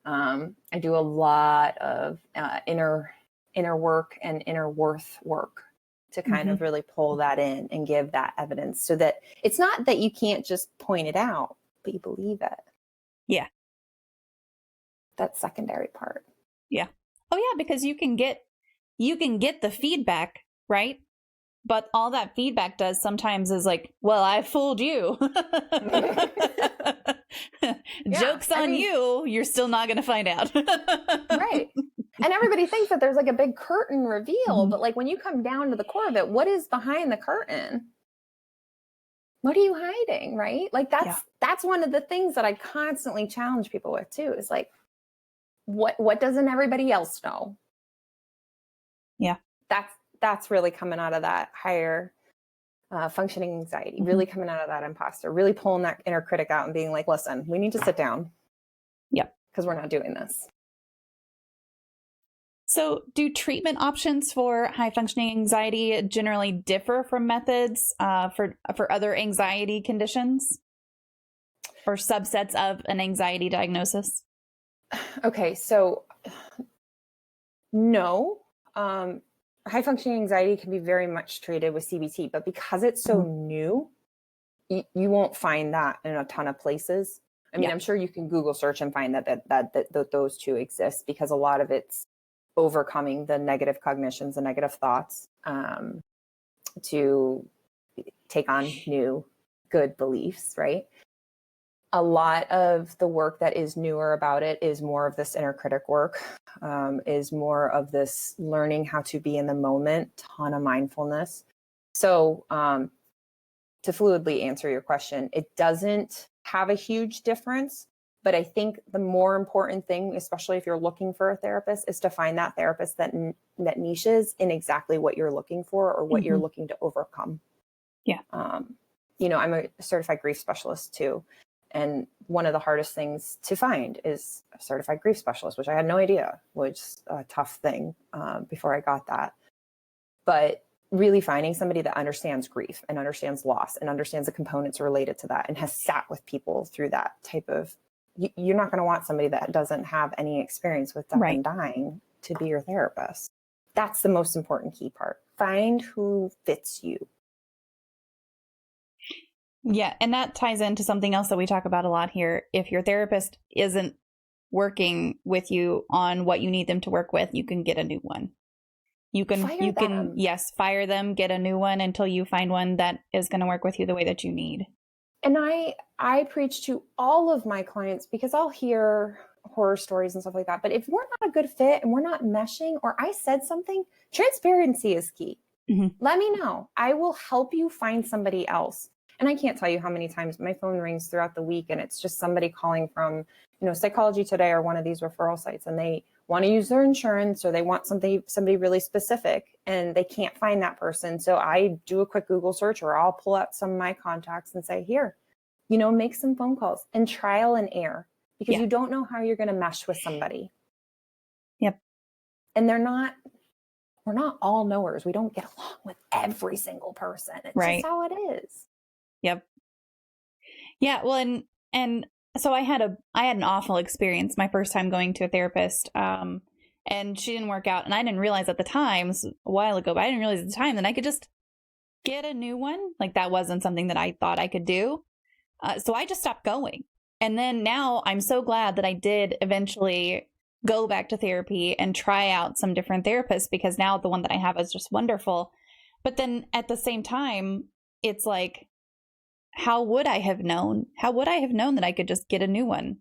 I do a lot of inner work and inner worth work to kind of really pull that in and give that evidence so that it's not that you can't just point it out, but you believe it. Yeah. That secondary part. Yeah. Oh yeah, because you can get the feedback, right? But all that feedback does sometimes is like, well, I fooled you. Joke's on you. You're still not going to find out. Right. And everybody thinks that there's like a big curtain reveal, but like when you come down to the core of it, what is behind the curtain? What are you hiding? Right? Like that's one of the things that I constantly challenge people with too, is like, what doesn't everybody else know? Yeah. That's really coming out of that higher functioning anxiety, really coming out of that imposter, really pulling that inner critic out and being like, listen, we need to sit down. Yeah. Because we're not doing this. So do treatment options for high functioning anxiety generally differ from methods for other anxiety conditions or subsets of an anxiety diagnosis? Okay, so no. High functioning anxiety can be very much treated with CBT, but because it's so new, you won't find that in a ton of places. I mean, I'm sure you can Google search and find that those two exist, because a lot of it's overcoming the negative cognitions, the negative thoughts, to take on new good beliefs, right? A lot of the work that is newer about it is more of this inner critic work, is more of this learning how to be in the moment, ton of mindfulness. So to fluidly answer your question, it doesn't have a huge difference, but I think the more important thing, especially if you're looking for a therapist, is to find that therapist that niches in exactly what you're looking for or what you're looking to overcome. Yeah. You know, I'm a certified grief specialist too. And one of the hardest things to find is a certified grief specialist, which I had no idea was a tough thing before I got that. But really finding somebody that understands grief and understands loss and understands the components related to that and has sat with people through that type of, you're not going to want somebody that doesn't have any experience with death and dying to be your therapist. That's the most important key part. Find who fits you. Yeah, and that ties into something else that we talk about a lot here. If your therapist isn't working with you on what you need them to work with, you can get a new one. You can fire them, get a new one until you find one that is going to work with you the way that you need. And I preach to all of my clients, because I'll hear horror stories and stuff like that. But if we're not a good fit and we're not meshing, or I said something, transparency is key. Let me know. I will help you find somebody else. And I can't tell you how many times my phone rings throughout the week and it's just somebody calling from, you know, Psychology Today or one of these referral sites, and they want to use their insurance or they want somebody really specific and they can't find that person. So I do a quick Google search, or I'll pull out some of my contacts and say, here, you know, make some phone calls and trial and error, because you don't know how you're going to mesh with somebody. Yep. And we're not all knowers. We don't get along with every single person. It's just how it is. Yep. Yeah. Well, and so I had an awful experience my first time going to a therapist, and she didn't work out, and I didn't realize at the time, this was a while ago, but I didn't realize at the time that I could just get a new one. Like, that wasn't something that I thought I could do. So I just stopped going. And then now I'm so glad that I did eventually go back to therapy and try out some different therapists, because now the one that I have is just wonderful. But then at the same time, it's like, how would I have known that I could just get a new one?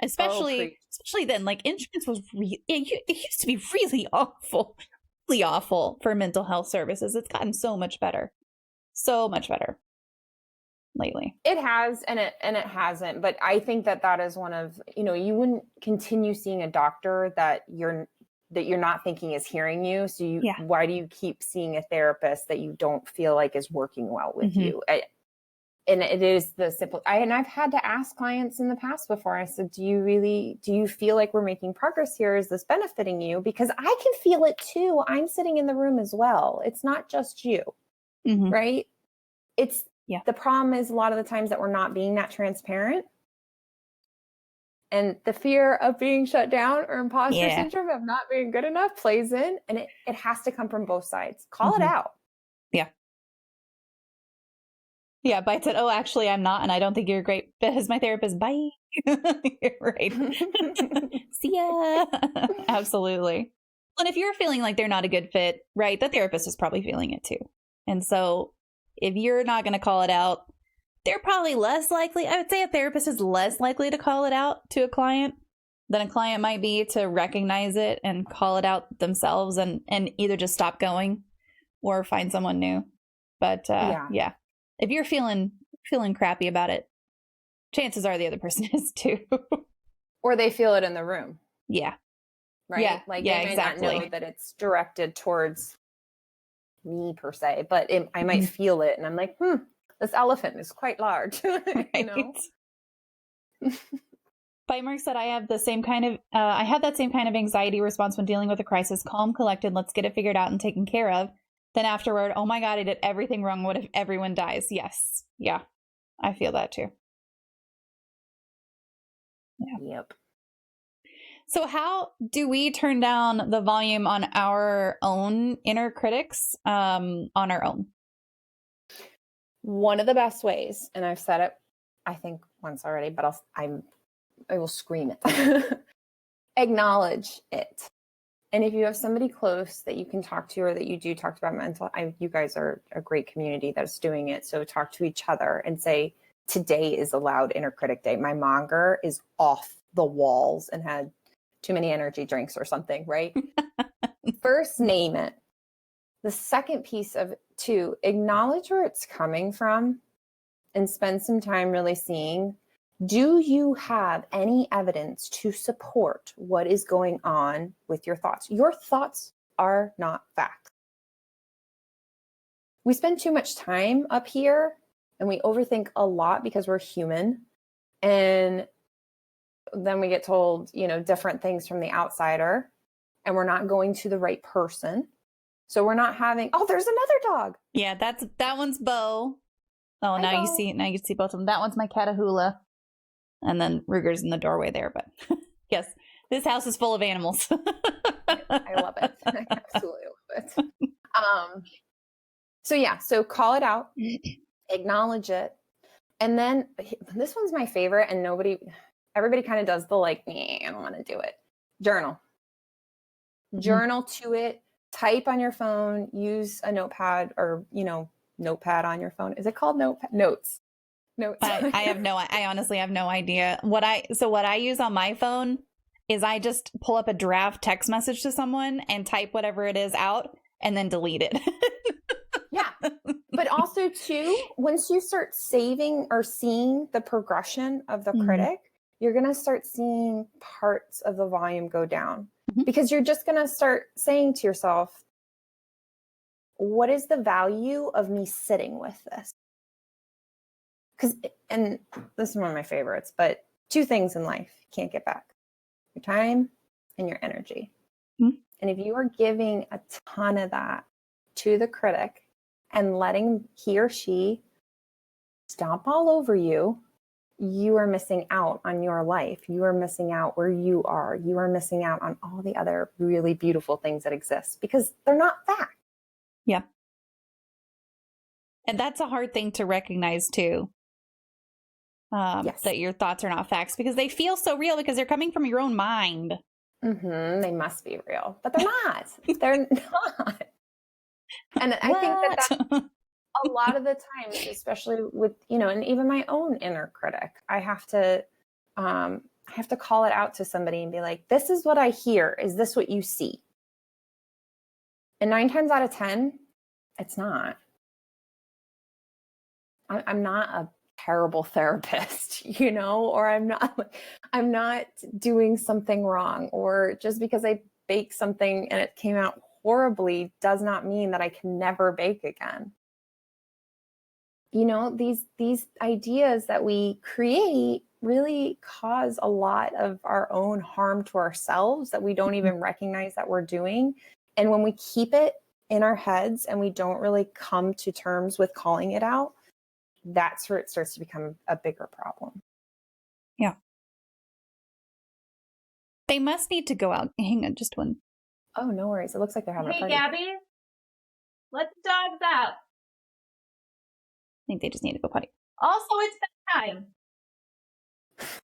especially then. Like insurance was it used to be really awful for mental health services. It's gotten so much better lately. It has, and it hasn't. But I think that is one of, you wouldn't continue seeing a doctor that you're not thinking is hearing you. So why do you keep seeing a therapist that you don't feel like is working well with you? And it is the simple, and I've had to ask clients in the past before, I said, do you feel like we're making progress here? Is this benefiting you? Because I can feel it too. I'm sitting in the room as well. It's not just you, right? The problem is a lot of the times that we're not being that transparent. And the fear of being shut down or imposter syndrome of not being good enough plays in, and it has to come from both sides. Call it out. Yeah. Yeah, Bite said, oh, actually, I'm not, and I don't think you're great. But as my therapist, bye. You're right. See ya. Absolutely. And if you're feeling like they're not a good fit, right, the therapist is probably feeling it too. And so if you're not going to call it out, they're probably less likely. I would say a therapist is less likely to call it out to a client than a client might be to recognize it and call it out themselves and either just stop going or find someone new. But yeah. If you're feeling crappy about it, chances are the other person is too. Or they feel it in the room. Yeah. Right? Yeah. Like they may not know that it's directed towards me per se, but I might feel it and I'm like, this elephant is quite large. Right. Bite said, I have the same kind of, I had that same kind of anxiety response when dealing with a crisis. Calm, collected, let's get it figured out and taken care of. Then afterward, oh my God, I did everything wrong. What if everyone dies? Yes. Yeah. I feel that too. Yeah. Yep. So how do we turn down the volume on our own inner critics on our own? One of the best ways, and I've said it, I think once already, but I will scream it. Acknowledge it. And if you have somebody close that you can talk to, or that you do talk about mental, you guys are a great community that's doing it. So talk to each other and say, today is a loud inner critic day. My Monger is off the walls and had too many energy drinks or something, right? First, name it. The second piece of it too, acknowledge where it's coming from and spend some time really seeing, do you have any evidence to support what is going on with your thoughts? Your thoughts are not facts. We spend too much time up here and we overthink a lot because we're human. And then we get told, different things from the outsider, and we're not going to the right person. So we're not having, there's another dog. Yeah, that one's Bo. Oh, now you see both of them. That one's my Catahoula. And then Ruger's in the doorway there. But yes, this house is full of animals. I love it. I absolutely love it. So call it out, acknowledge it. And then this one's my favorite, and everybody kind of does the I don't want to do it. Journal. Journal to it. Type on your phone, use a notepad or, notepad on your phone. Is it called notepad? Notes. I honestly have no idea. What I use on my phone is I just pull up a draft text message to someone and type whatever it is out and then delete it. Yeah. But also too, once you start saving or seeing the progression of the critic, you're going to start seeing parts of the volume go down, because you're just going to start saying to yourself, what is the value of me sitting with this? And this is one of my favorites, but 2 things in life you can't get back: your time and your energy. And if you are giving a ton of that to the critic and letting he or she stomp all over you, you are missing out on your life. You are missing out where you are. You are missing out on all the other really beautiful things that exist because they're not fact. Yeah. And that's a hard thing to recognize too. Yes. That your thoughts are not facts, because they feel so real because they're coming from your own mind. They must be real, but they're not. They're not. And I think that's a lot of the times, especially with, and even my own inner critic, I have to I have to call it out to somebody and be like, this is what I hear. Is this what you see? And 9 times out of 10, it's not. I'm not a terrible therapist, you know, or I'm not doing something wrong, or just because I baked something and it came out horribly does not mean that I can never bake again. You know, these ideas that we create really cause a lot of our own harm to ourselves that we don't even recognize that we're doing. And when we keep it in our heads and we don't really come to terms with calling it out, that's where it starts to become a bigger problem. Yeah. They must need to go out. Hang on just one. Oh, no worries. It looks like they're having a party. Hey, Gabby, let the dogs out. I think they just need to go potty. Also, it's bedtime.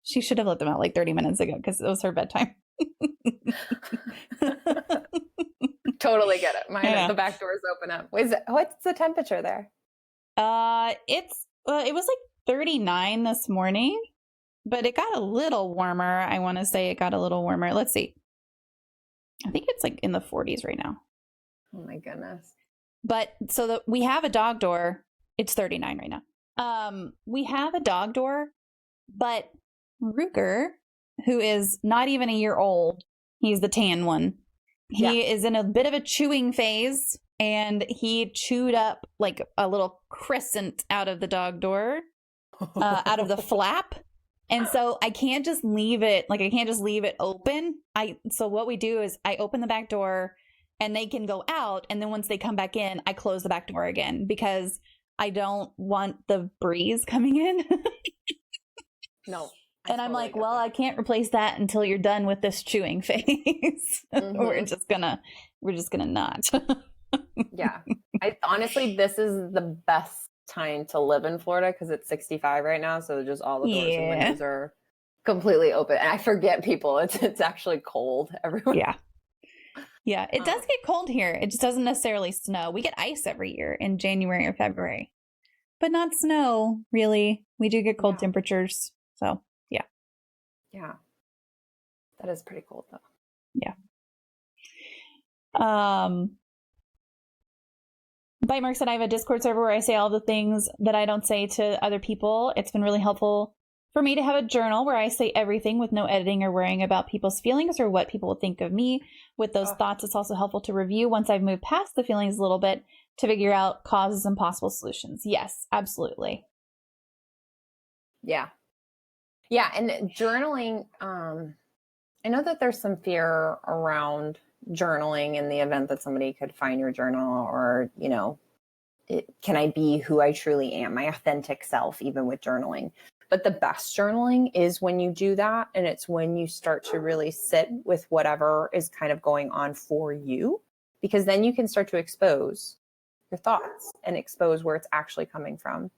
She should have let them out like 30 minutes ago because it was her bedtime. Totally get it. Mine, the back doors open up. What's the temperature there? It was like 39 this morning, but it got a little warmer. I want to say it got a little warmer. Let's see. I think it's like in the 40s right now. Oh my goodness. But we have a dog door. It's 39 right now. We have a dog door, but Ruger, who is not even a year old, he's the tan one. He is in a bit of a chewing phase, and he chewed up like a little crescent out of the dog door, out of the flap. And so I can't just leave it, like I can't just leave it open. So what we do is I open the back door and they can go out. And then once they come back in, I close the back door again because I don't want the breeze coming in. No. And I'm like, well, I can't replace that until you're done with this chewing phase. Mm-hmm. We're just gonna not. Yeah. Honestly, this is the best time to live in Florida because it's 65 right now. So just all the doors and windows are completely open. And I forget people. It's actually cold everywhere. Yeah. Yeah. It does get cold here. It just doesn't necessarily snow. We get ice every year in January or February, but not snow, really. We do get cold temperatures. So yeah. Yeah. That is pretty cold though. Yeah. Bite Mark said, I have a Discord server where I say all the things that I don't say to other people. It's been really helpful for me to have a journal where I say everything with no editing or worrying about people's feelings or what people will think of me. With those thoughts, it's also helpful to review once I've moved past the feelings a little bit to figure out causes and possible solutions. Yes, absolutely. Yeah. Yeah. And journaling, I know that there's some fear around journaling in the event that somebody could find your journal, or, you know, can I be who I truly am, my authentic self, even with journaling? But the best journaling is when you do that. And it's when you start to really sit with whatever is kind of going on for you, because then you can start to expose your thoughts and expose where it's actually coming from.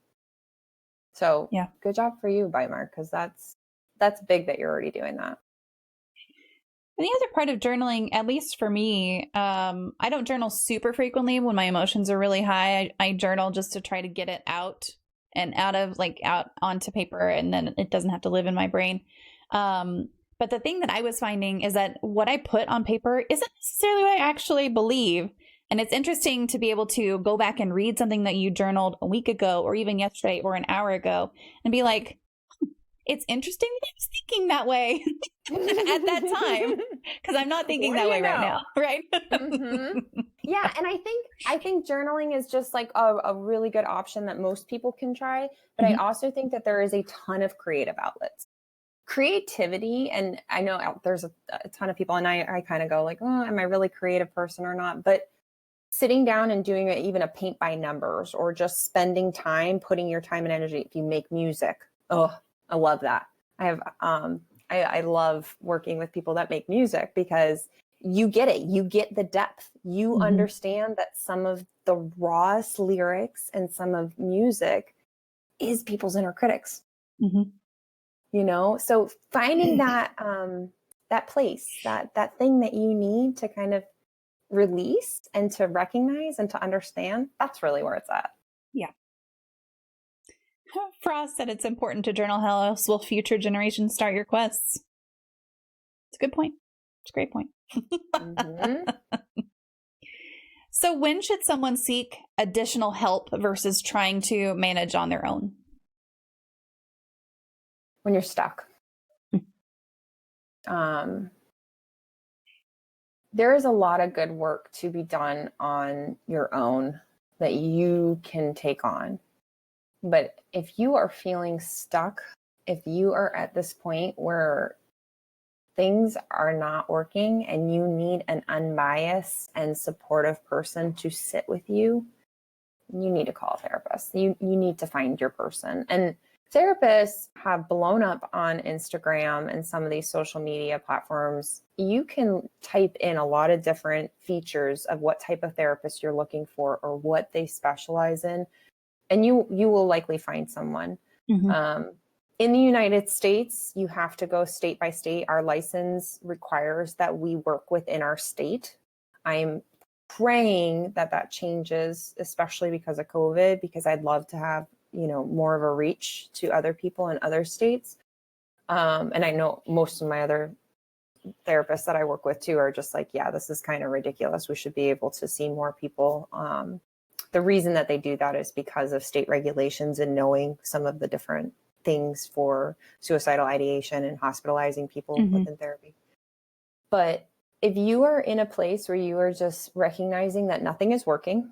So yeah, good job for you, Bite Mark, because that's big that you're already doing that. And the other part of journaling, at least for me, I don't journal super frequently when my emotions are really high. I journal just to try to get it out and out onto paper, and then it doesn't have to live in my brain. But the thing that I was finding is that what I put on paper isn't necessarily what I actually believe. And it's interesting to be able to go back and read something that you journaled a week ago or even yesterday or an hour ago and be like, it's interesting that I was thinking that way at that time, because I'm not thinking that way right now. Right. Mm-hmm. Yeah. And I think journaling is just like a really good option that most people can try. But I also think that there is a ton of creative outlets. Creativity, and I know there's a ton of people, and I kind of go like, oh, am I really a creative person or not? But sitting down and doing even a paint by numbers, or just spending time, putting your time and energy. If you make music, I love that. I love working with people that make music, because you get it. You get the depth. You understand that some of the rawest lyrics and some of music is people's inner critics. You know, so finding that place, that thing that you need to kind of release and to recognize and to understand, that's really where it's at. Yeah. Frost said it's important to journal, how else will future generations start your quests? It's a good point. It's a great point. So when should someone seek additional help versus trying to manage on their own? When you're stuck. There is a lot of good work to be done on your own that you can take on. But if you are feeling stuck, if you are at this point where things are not working and you need an unbiased and supportive person to sit with you, you need to call a therapist. You need to find your person. And therapists have blown up on Instagram and some of these social media platforms. You can type in a lot of different features of what type of therapist you're looking for or what they specialize in, and you will likely find someone. In the United States, you have to go state by state. Our license requires that we work within our state. I'm praying that changes, especially because of COVID, because I'd love to have more of a reach to other people in other states. And I know most of my other therapists that I work with too are just like, yeah, this is kind of ridiculous. We should be able to see more people. The reason that they do that is because of state regulations and knowing some of the different things for suicidal ideation and hospitalizing people within therapy. But if you are in a place where you are just recognizing that nothing is working,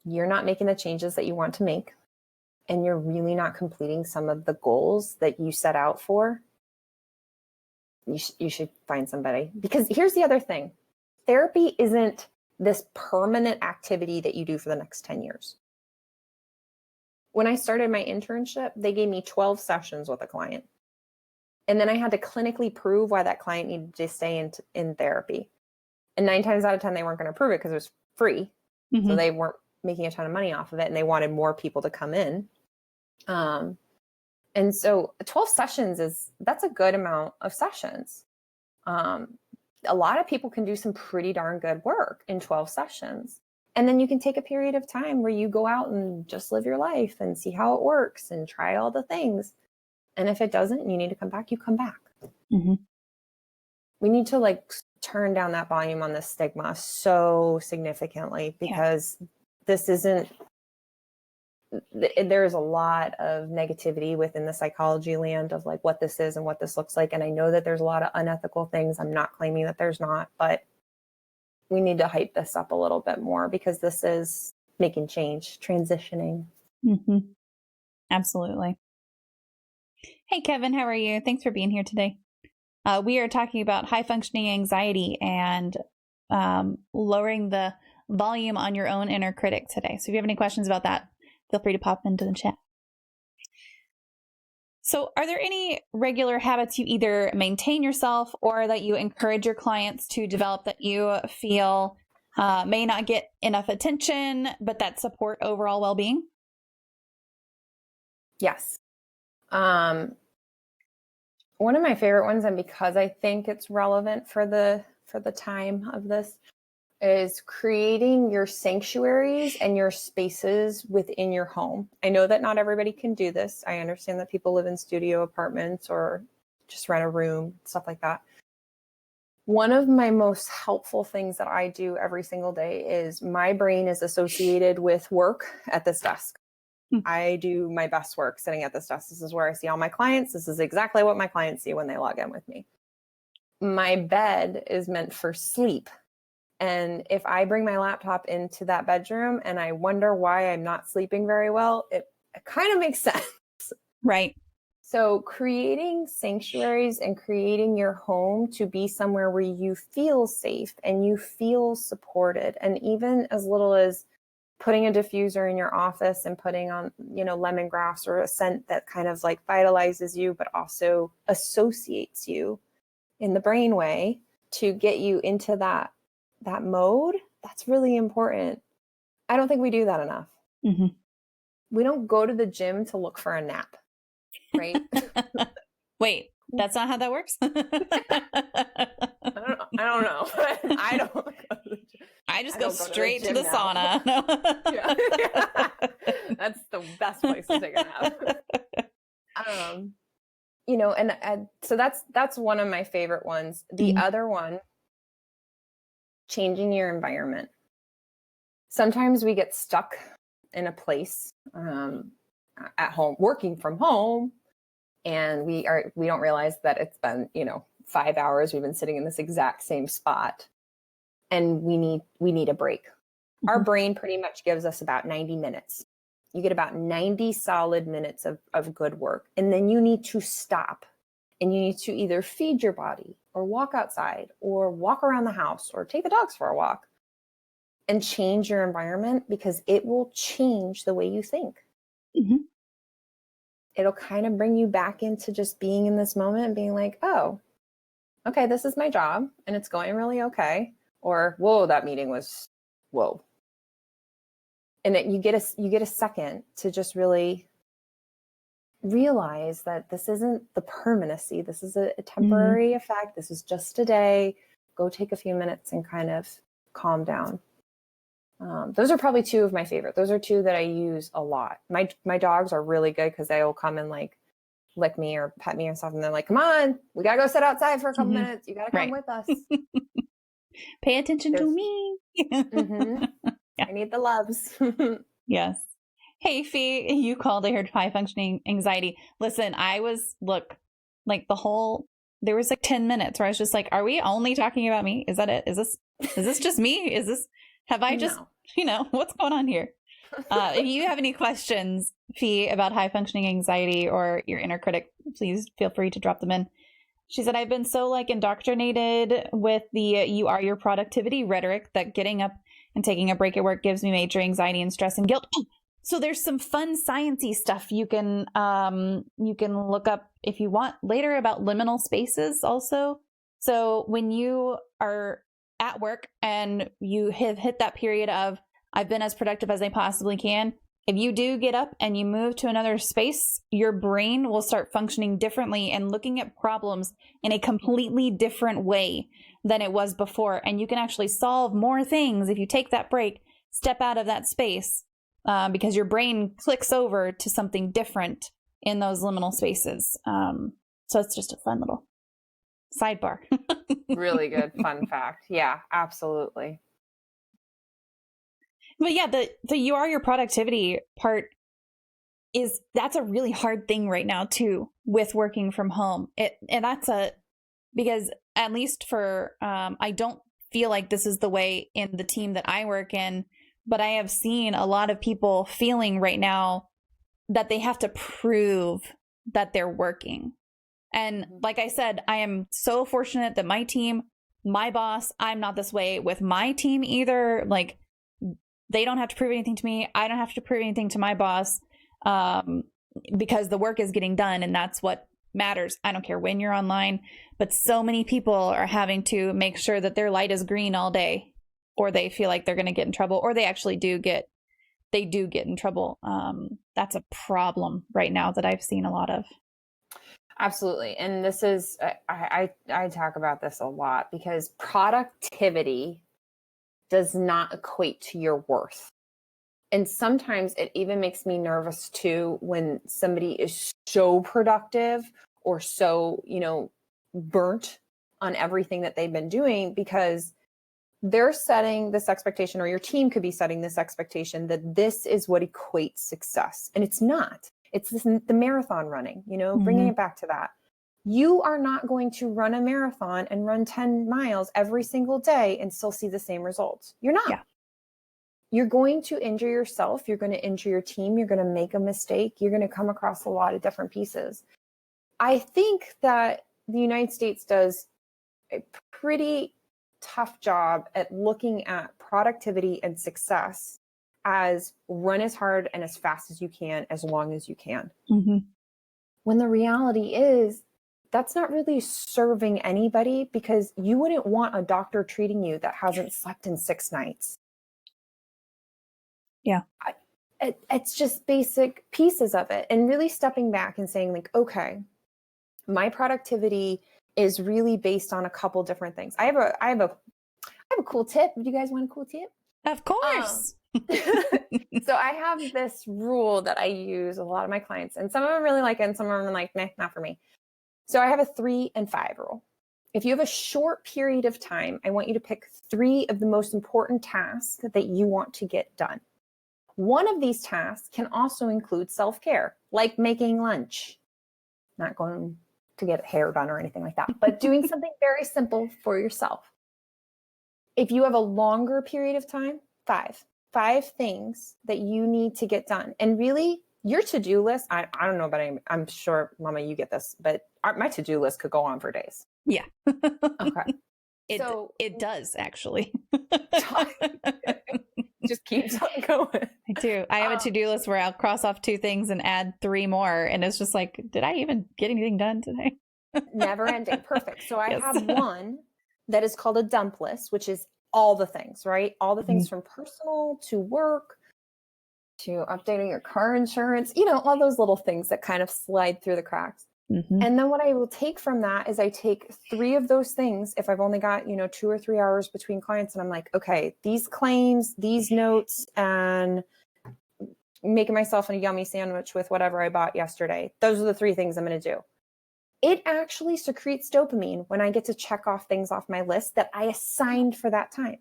you're not making the changes that you want to make, and you're really not completing some of the goals that you set out for, you should find somebody. Because here's the other thing. Therapy isn't this permanent activity that you do for the next 10 years. When I started my internship, they gave me 12 sessions with a client. And then I had to clinically prove why that client needed to stay in therapy. And 9 times out of 10, they weren't going to prove it because it was free. So they weren't making a ton of money off of it, and they wanted more people to come in. And so 12 sessions that's a good amount of sessions. A lot of people can do some pretty darn good work in 12 sessions. And then you can take a period of time where you go out and just live your life and see how it works and try all the things. And if it doesn't, and you need to come back, you come back. We need to turn down that volume on the stigma so significantly, because this isn't, there's a lot of negativity within the psychology land of what this is and what this looks like. And I know that there's a lot of unethical things. I'm not claiming that there's not, but we need to hype this up a little bit more, because this is making change, transitioning. Absolutely. Hey, Kevin, how are you? Thanks for being here today. We are talking about high functioning anxiety and lowering the volume on your own inner critic today. So if you have any questions about that, feel free to pop into the chat. So are there any regular habits you either maintain yourself or that you encourage your clients to develop that you feel may not get enough attention, but that support overall well-being? Yes. One of my favorite ones, and because I think it's relevant for the time of this, is creating your sanctuaries and your spaces within your home. I know that not everybody can do this. I understand that people live in studio apartments or just rent a room, stuff like that. One of my most helpful things that I do every single day is my brain is associated with work at this desk. I do my best work sitting at this desk. This is where I see all my clients. This is exactly what my clients see when they log in with me. My bed is meant for sleep. And if I bring my laptop into that bedroom and I wonder why I'm not sleeping very well, it kind of makes sense. Right. So creating sanctuaries and creating your home to be somewhere where you feel safe and you feel supported. And even as little as putting a diffuser in your office and putting on, lemongrass or a scent that kind of vitalizes you, but also associates you in the brainway to get you into that mode, that's really important. I don't think we do that enough. We don't go to the gym to look for a nap, right? Wait, that's not how that works? I don't know. I don't go to the gym. I just go straight to the sauna. Yeah. That's the best place to take a nap. and so that's one of my favorite ones. The other one, changing your environment. Sometimes we get stuck in a place at home, working from home, and we don't realize that it's been 5 hours we've been sitting in this exact same spot, and we need a break. Our brain pretty much gives us about 90 minutes. You get about 90 solid minutes of good work, and then you need to stop, and you need to either feed your body or walk outside or walk around the house or take the dogs for a walk and change your environment, because it will change the way you think. It'll kind of bring you back into just being in this moment and being like, oh, okay, this is my job and it's going really okay. Or, whoa, that meeting was, whoa. And you get a second to just really realize that this isn't the permanency. This is a temporary effect. This is just a day. Go take a few minutes and kind of calm down. Those are probably two of my favorite. Those are two that I use a lot. My dogs are really good because they will come and like lick me or pet me or something. They're like, come on, we got to go sit outside for a couple minutes. You got to come with us. Pay attention to me. I need the loves. Yes. Hey, Fee, you called. I heard high functioning anxiety. Listen, there was like 10 minutes where I was just like, are we only talking about me? Is that it? Is this just me? Have I just, what's going on here? If you have any questions, Fee, about high functioning anxiety or your inner critic, please feel free to drop them in. She said, I've been so indoctrinated with the you are your productivity rhetoric that getting up and taking a break at work gives me major anxiety and stress and guilt. Oh, so there's some fun sciencey stuff you can look up if you want later about liminal spaces also. So when you are at work and you have hit that period of I've been as productive as I possibly can, if you do get up and you move to another space, your brain will start functioning differently and looking at problems in a completely different way than it was before. And you can actually solve more things if you take that break, step out of that space, because your brain clicks over to something different in those liminal spaces. So it's just a fun little sidebar. Really good fun fact. Yeah, absolutely. But yeah, the you are your productivity part that's a really hard thing right now too with working from home. Because at least for I don't feel like this is the way in the team that I work in, but I have seen a lot of people feeling right now that they have to prove that they're working. And like I said, I am so fortunate that my team, my boss, I'm not this way with my team either. Like, they don't have to prove anything to me. I don't have to prove anything to my boss, because the work is getting done and that's what matters. I don't care when you're online, but so many people are having to make sure that their light is green all day, or they feel like they're going to get in trouble, or they actually do get in trouble. That's a problem right now that I've seen a lot of. Absolutely. And this is, I talk about this a lot, because productivity does not equate to your worth. And sometimes it even makes me nervous too when somebody is so productive or so, burnt on everything that they've been doing, because they're setting this expectation, or your team could be setting this expectation that this is what equates success. And it's not. It's the marathon running, bringing it back to that. You are not going to run a marathon and run 10 miles every single day and still see the same results. You're not. Yeah. You're going to injure yourself. You're going to injure your team. You're going to make a mistake. You're going to come across a lot of different pieces. I think that the United States does a pretty tough job at looking at productivity and success as run as hard and as fast as you can, as long as you can. When the reality is, that's not really serving anybody, because you wouldn't want a doctor treating you that hasn't slept in 6 nights. Yeah. It's just basic pieces of it. And really stepping back and saying like, okay, my productivity is really based on a couple different things. I have a cool tip. Do you guys want a cool tip? Of course. So I have this rule that I use a lot of my clients, and some of them really like it and some of them are like, nah, not for me. So I have a 3 and 5 rule. If you have a short period of time, I want you to pick 3 of the most important tasks that you want to get done. One of these tasks can also include self-care, like making lunch. Not going to get hair done or anything like that, but doing something very simple for yourself. If you have a longer period of time, 5 things that you need to get done. And really, your to-do list, I don't know about any, I'm sure, Mama, you get this, but my to-do list could go on for days. Yeah. Okay. It does actually. Just keeps on going. I do. I have a to-do list where I'll cross off 2 things and add 3 more. And it's just like, did I even get anything done today? Never ending. Perfect. So I Yes. have one that is called a dump list, which is all the things, right? All the things from personal to work to updating your car insurance, all those little things that kind of slide through the cracks. Mm-hmm. And then what I will take from that is I take 3 of those things. If I've only got, 2 or 3 hours between clients, and I'm like, okay, these claims, these notes, and making myself a yummy sandwich with whatever I bought yesterday. Those are the 3 things I'm going to do. It actually secretes dopamine when I get to check off things off my list that I assigned for that time.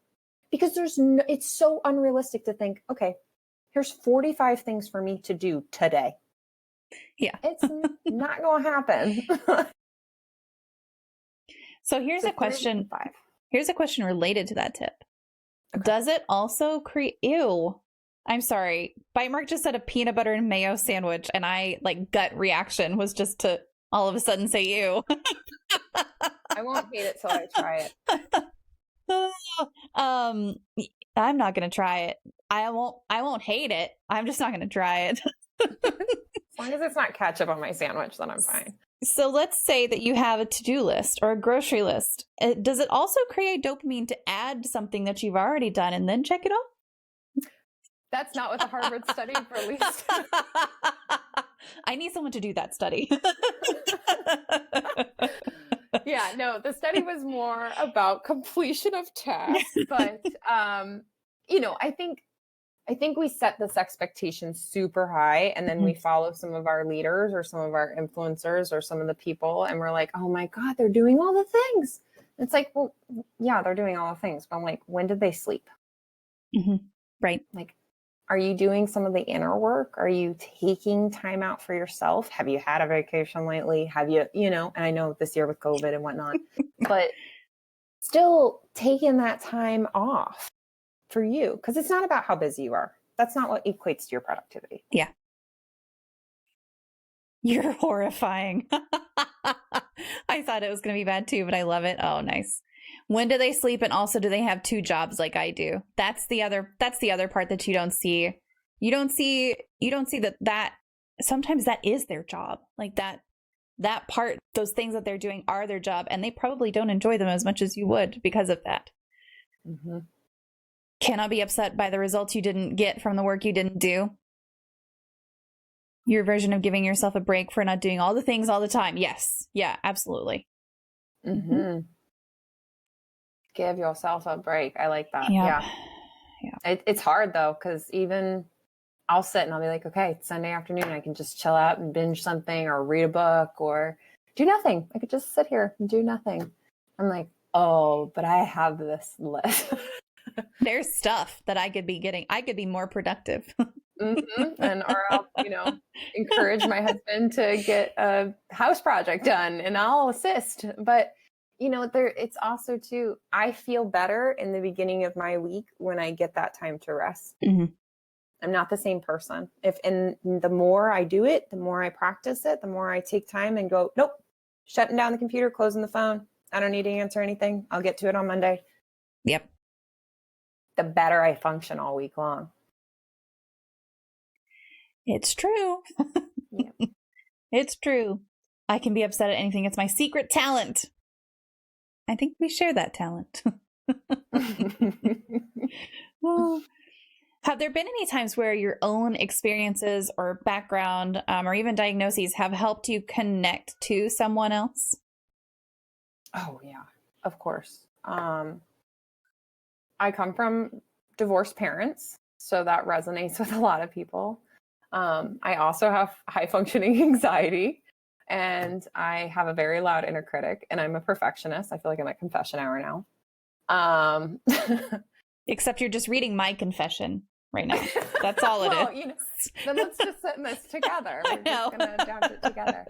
Because it's so unrealistic to think, okay, here's 45 things for me to do today. Yeah. It's not going to happen. So here's a question. Here's a question related to that tip. Okay. Does it also create, I'm sorry, Bite Mark just said a peanut butter and mayo sandwich, and I gut reaction was just to all of a sudden say ew. I won't hate it till I try it. I'm not gonna try it. I won't hate it. I'm just not gonna try it. As long as it's not ketchup on my sandwich, then I'm fine. So let's say that you have a to-do list or a grocery list. Does it also create dopamine to add something that you've already done and then check it off? That's not what the Harvard study released. I need someone to do that study. Yeah, no, the study was more about completion of tasks, but I think we set this expectation super high, and then we follow some of our leaders or some of our influencers or some of the people, and we're like, oh my God, they're doing all the things. It's like, well, yeah, they're doing all the things, but I'm like, when did they sleep? Mm-hmm. Right. Like, are you doing some of the inner work? Are you taking time out for yourself? Have you had a vacation lately? Have you, and I know this year with COVID and whatnot, but still taking that time off for you, because it's not about how busy you are. That's not what equates to your productivity. Yeah. You're horrifying. I thought it was going to be bad too, but I love it. Oh, nice. When do they sleep? And also, do they have 2 jobs like I do? That's the other part that you don't see. You don't see that sometimes that is their job. Like that part, those things that they're doing are their job, and they probably don't enjoy them as much as you would because of that. Mm-hmm. Cannot be upset by the results you didn't get from the work you didn't do. Your version of giving yourself a break for not doing all the things all the time. Yes. Yeah, absolutely. Mm-hmm. Give yourself a break. I like that. Yeah. It's hard though, because even I'll sit and I'll be like, okay, it's Sunday afternoon. I can just chill out and binge something or read a book or do nothing. I could just sit here and do nothing. I'm like, oh, but I have this list. There's stuff that I could be getting. I could be more productive. Mm-hmm. Or I'll, encourage my husband to get a house project done and I'll assist. But, it's also too, I feel better in the beginning of my week when I get that time to rest. Mm-hmm. I'm not the same person. And the more I do it, the more I practice it, the more I take time and go, nope, shutting down the computer, closing the phone. I don't need to answer anything. I'll get to it on Monday. Yep. The better I function all week long. It's true. Yep. It's true. I can be upset at anything. It's my secret talent. I think we share that talent. Well, have there been any times where your own experiences or background or even diagnoses have helped you connect to someone else? Oh, yeah, of course. I come from divorced parents, so that resonates with a lot of people. I also have high functioning anxiety. And I have a very loud inner critic, and I'm a perfectionist. I feel like I'm at confession hour now. Except you're just reading my confession right now. That's all it is. You know, then let's just sit in this together. We're just going to adapt it together.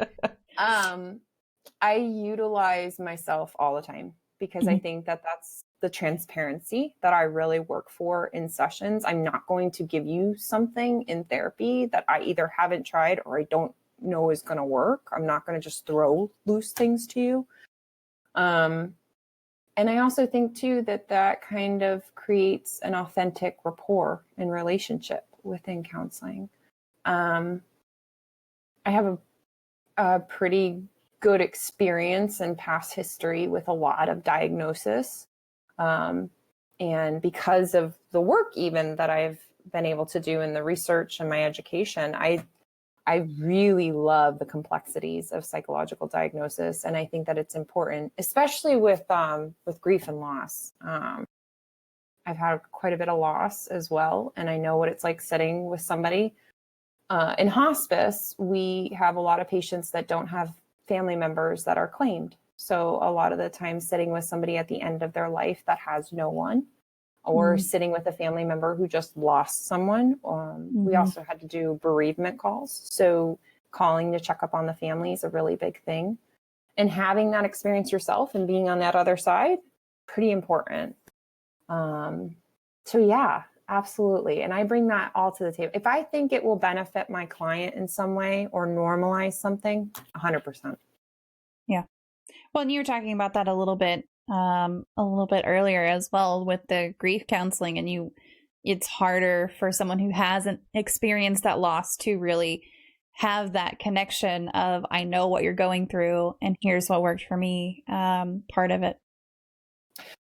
I utilize myself all the time because I think that that's the transparency that I really work for in sessions. I'm not going to give you something in therapy that I either haven't tried or I don't know is going to work. I'm not going to just throw loose things to you. And I also think too that kind of creates an authentic rapport and relationship within counseling. I have a pretty good experience and past history with a lot of diagnosis. And because of the work even that I've been able to do in the research and my education, I really love the complexities of psychological diagnosis. And I think that it's important, especially with grief and loss. I've had quite a bit of loss as well. And I know what it's like sitting with somebody. In hospice, we have a lot of patients that don't have family members that are claimed. So a lot of the time sitting with somebody at the end of their life that has no one, or sitting with a family member who just lost someone. We also had to do bereavement calls. So calling to check up on the family is a really big thing. And having that experience yourself and being on that other side, pretty important. So yeah, absolutely. And I bring that all to the table. If I think it will benefit my client in some way or normalize something, 100%. Yeah. Well, and you were talking about that a little bit earlier as well with the grief counseling, and it's harder for someone who hasn't experienced that loss to really have that connection of, I know what you're going through and here's what worked for me, part of it.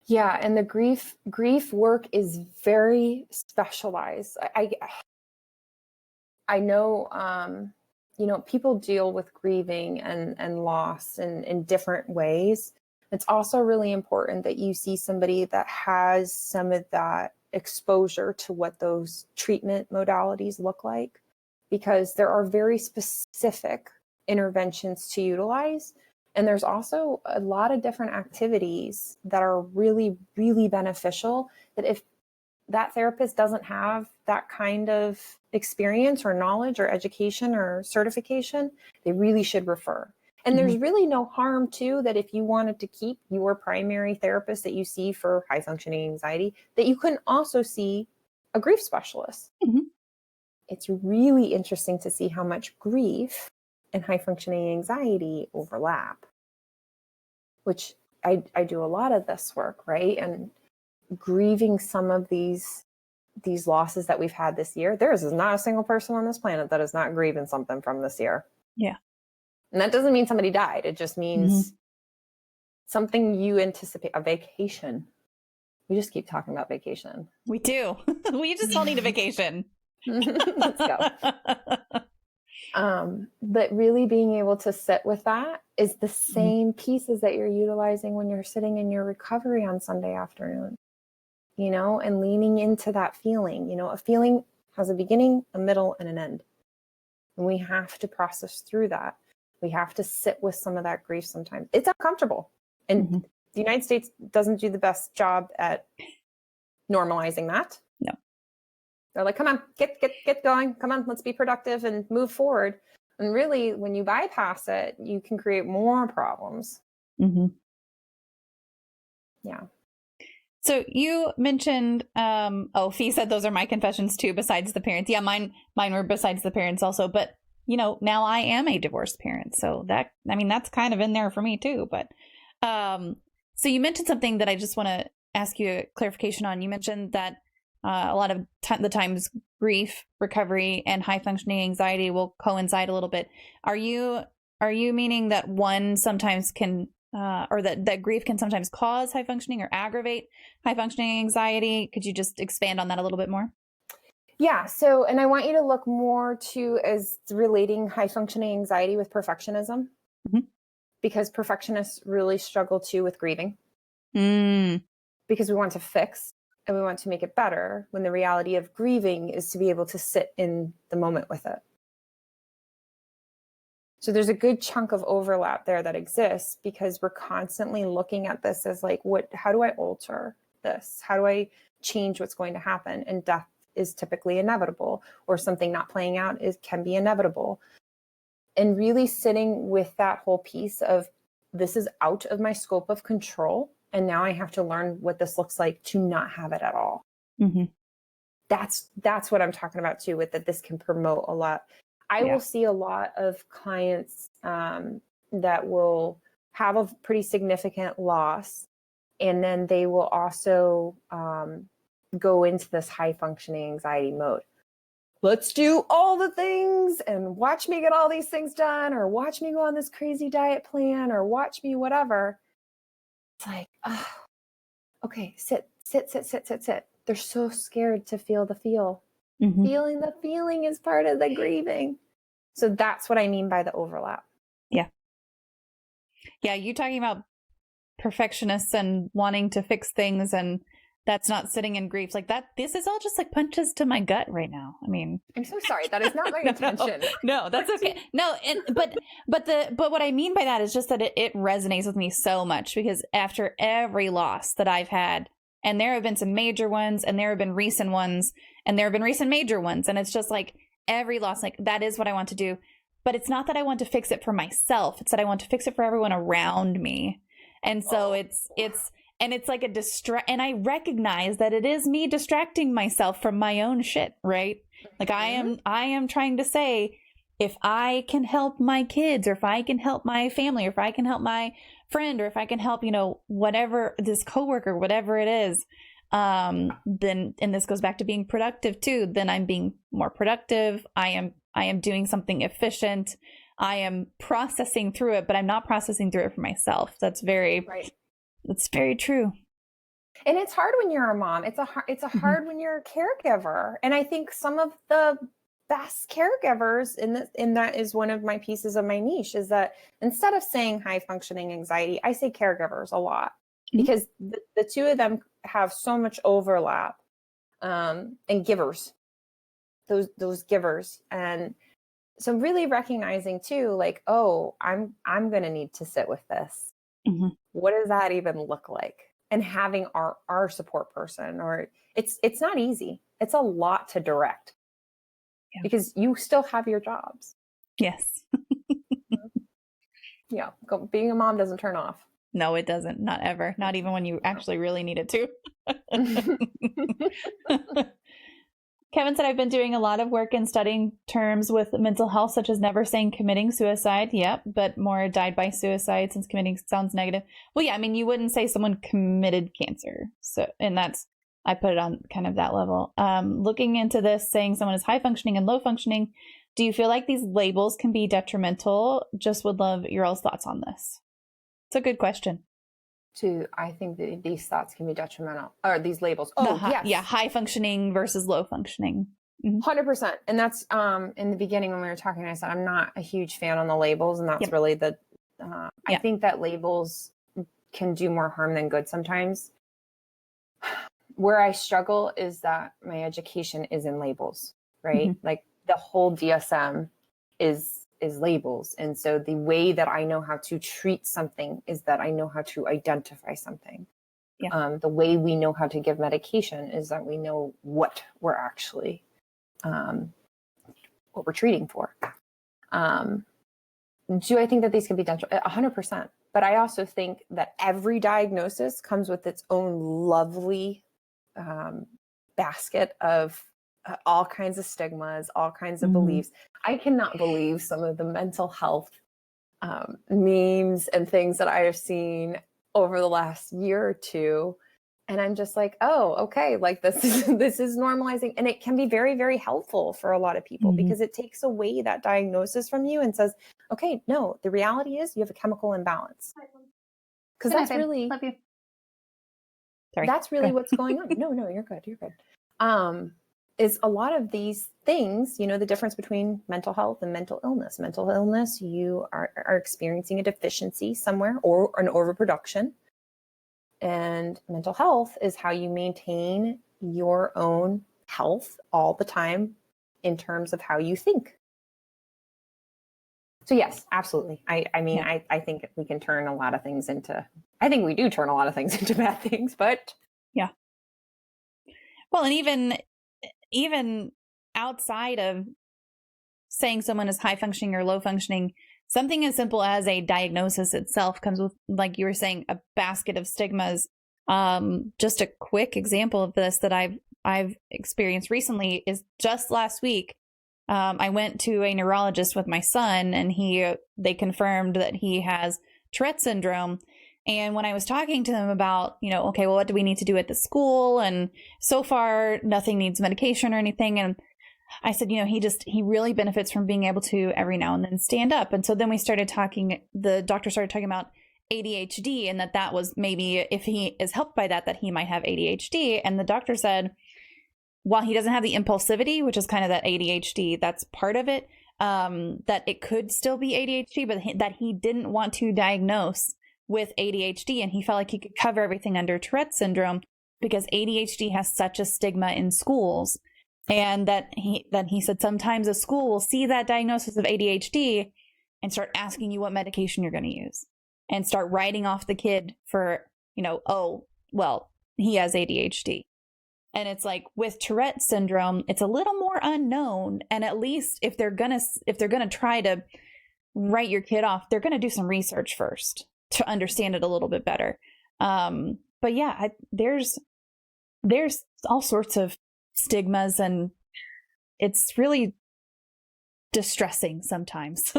Yeah. And the grief work is very specialized. I know, people deal with grieving and loss in different ways. It's also really important that you see somebody that has some of that exposure to what those treatment modalities look like, because there are very specific interventions to utilize. And there's also a lot of different activities that are really, really beneficial that if that therapist doesn't have that kind of experience or knowledge or education or certification, they really should refer. And there's really no harm too, that if you wanted to keep your primary therapist that you see for high functioning anxiety, that you can also see a grief specialist. It's really interesting to see how much grief and high functioning anxiety overlap, which I do a lot of this work, right? And grieving some of these losses that we've had this year. There is not a single person on this planet that is not grieving something from this year. Yeah. And that doesn't mean somebody died. It just means something you anticipate, a vacation. We just keep talking about vacation. We do. We just all need a vacation. Let's go. But really being able to sit with that is the same pieces that you're utilizing when you're sitting in your recovery on Sunday afternoon, and leaning into that feeling. A feeling has a beginning, a middle, and an end. And we have to process through that. We have to sit with some of that grief sometimes. It's uncomfortable. And the United States doesn't do the best job at normalizing that. No. They're like, come on, get going. Come on, let's be productive and move forward. And really, when you bypass it, you can create more problems. Yeah. So you mentioned, Fee said those are my confessions too, besides the parents. Yeah, mine were besides the parents also. But, now I am a divorced parent. So that's kind of in there for me too. But so you mentioned something that I just want to ask you a clarification on. You mentioned that a lot of the times grief, recovery, and high functioning anxiety will coincide a little bit. Are you meaning that one sometimes can, or that grief can sometimes cause high functioning or aggravate high functioning anxiety? Could you just expand on that a little bit more? Yeah. So, and I want you to look more to as relating high functioning anxiety with perfectionism, because perfectionists really struggle too with grieving, because we want to fix and we want to make it better, when the reality of grieving is to be able to sit in the moment with it. So there's a good chunk of overlap there that exists because we're constantly looking at this as like, how do I alter this? How do I change what's going to happen? And death is typically inevitable, or something not playing out can be inevitable. And really sitting with that whole piece of, this is out of my scope of control. And now I have to learn what this looks like to not have it at all. Mm-hmm. That's what I'm talking about too, with that this can promote a lot. I will see a lot of clients that will have a pretty significant loss, and then they will also go into this high functioning anxiety mode. Let's do all the things and watch me get all these things done, or watch me go on this crazy diet plan, or watch me whatever. It's like, oh, okay, sit. They're so scared to feel the feel. Mm-hmm. Feeling the feeling is part of the grieving. So that's what I mean by the overlap. Yeah. Yeah. You talking about perfectionists and wanting to fix things, and that's not sitting in grief like that. This is all just like punches to my gut right now. I mean, I'm so sorry. That is not my intention. No, that's okay. No. But what I mean by that is just that it resonates with me so much, because after every loss that I've had, and there have been some major ones, and there have been recent ones, and there have been recent major ones. And it's just like every loss, like that is what I want to do. But it's not that I want to fix it for myself. It's that I want to fix it for everyone around me. And so it's like and I recognize that it is me distracting myself from my own shit, right? Like I am trying to say, if I can help my kids, or if I can help my family, or if I can help my friend, or if I can help, whatever, this coworker, whatever it is, then, and this goes back to being productive too, then I'm being more productive. I am doing something efficient. I am processing through it, but I'm not processing through it for myself. That's very true. And it's hard when you're a mom. It's hard when you're a caregiver. And I think some of the best caregivers in that is one of my pieces of my niche, is that instead of saying high functioning anxiety, I say caregivers a lot, because the two of them have so much overlap, and givers, those givers. And so really recognizing too, like, oh, I'm going to need to sit with this. Mm-hmm. What does that even look like? And having our support person, or it's not easy. It's a lot to direct. Yeah. Because you still have your jobs. Yes. Yeah. Being a mom doesn't turn off. No, it doesn't. Not ever. Not even when you actually really need it to. Kevin said, I've been doing a lot of work in studying terms with mental health, such as never saying committing suicide. Yep. But more died by suicide, since committing sounds negative. Well, yeah. I mean, you wouldn't say someone committed cancer. So, and I put it on kind of that level. Looking into this, saying someone is high functioning and low functioning, do you feel like these labels can be detrimental? Just would love your all's thoughts on this. It's a good question. I think that these thoughts can be detrimental, or these labels. Oh, yes. Yeah. High functioning versus low functioning. 100%. And that's, in the beginning when we were talking, I said, I'm not a huge fan on the labels. And that's really I think that labels can do more harm than good sometimes. Where I struggle is that my education is in labels, right? Mm-hmm. Like the whole DSM is labels. And so the way that I know how to treat something is that I know how to identify something. Yeah. The way we know how to give medication is that we know what we're actually, what we're treating for. Do I think that these can be done? 100%. But I also think that every diagnosis comes with its own lovely basket of all kinds of stigmas, all kinds of beliefs. I cannot believe some of the mental health memes and things that I have seen over the last year or two. And I'm just like, oh, okay, like this is normalizing. And it can be very, very helpful for a lot of people because it takes away that diagnosis from you and says, okay, no, the reality is you have a chemical imbalance. Because that's really, love you. Sorry. That's really what's going on. No, you're good. You're good. Is a lot of these things, the difference between mental health and mental illness. Mental illness, you are experiencing a deficiency somewhere or an overproduction. And mental health is how you maintain your own health all the time in terms of how you think. So yes, absolutely. I mean, yeah. I think we can turn a lot of things into, I think we do turn a lot of things into bad things, but. Yeah. Well, and even outside of saying someone is high functioning or low functioning, something as simple as a diagnosis itself comes with, like you were saying, a basket of stigmas. Just a quick example of this that I've experienced recently is just last week. I went to a neurologist with my son, and they confirmed that he has Tourette syndrome. And when I was talking to them about, okay, well, what do we need to do at the school? And so far, nothing needs medication or anything. And I said, he really benefits from being able to every now and then stand up. And so then the doctor started talking about ADHD, and that was maybe if he is helped by that he might have ADHD. And the doctor said, while he doesn't have the impulsivity, which is kind of that ADHD, that's part of it, that it could still be ADHD, but that he didn't want to diagnose with ADHD. And he felt like he could cover everything under Tourette syndrome because ADHD has such a stigma in schools. And that he said sometimes a school will see that diagnosis of ADHD and start asking you what medication you're going to use and start writing off the kid for, oh, well, he has ADHD. And it's like with Tourette syndrome, it's a little more unknown. And at least if they're gonna try to write your kid off, they're gonna do some research first to understand it a little bit better. But yeah, there's all sorts of stigmas, and it's really distressing sometimes.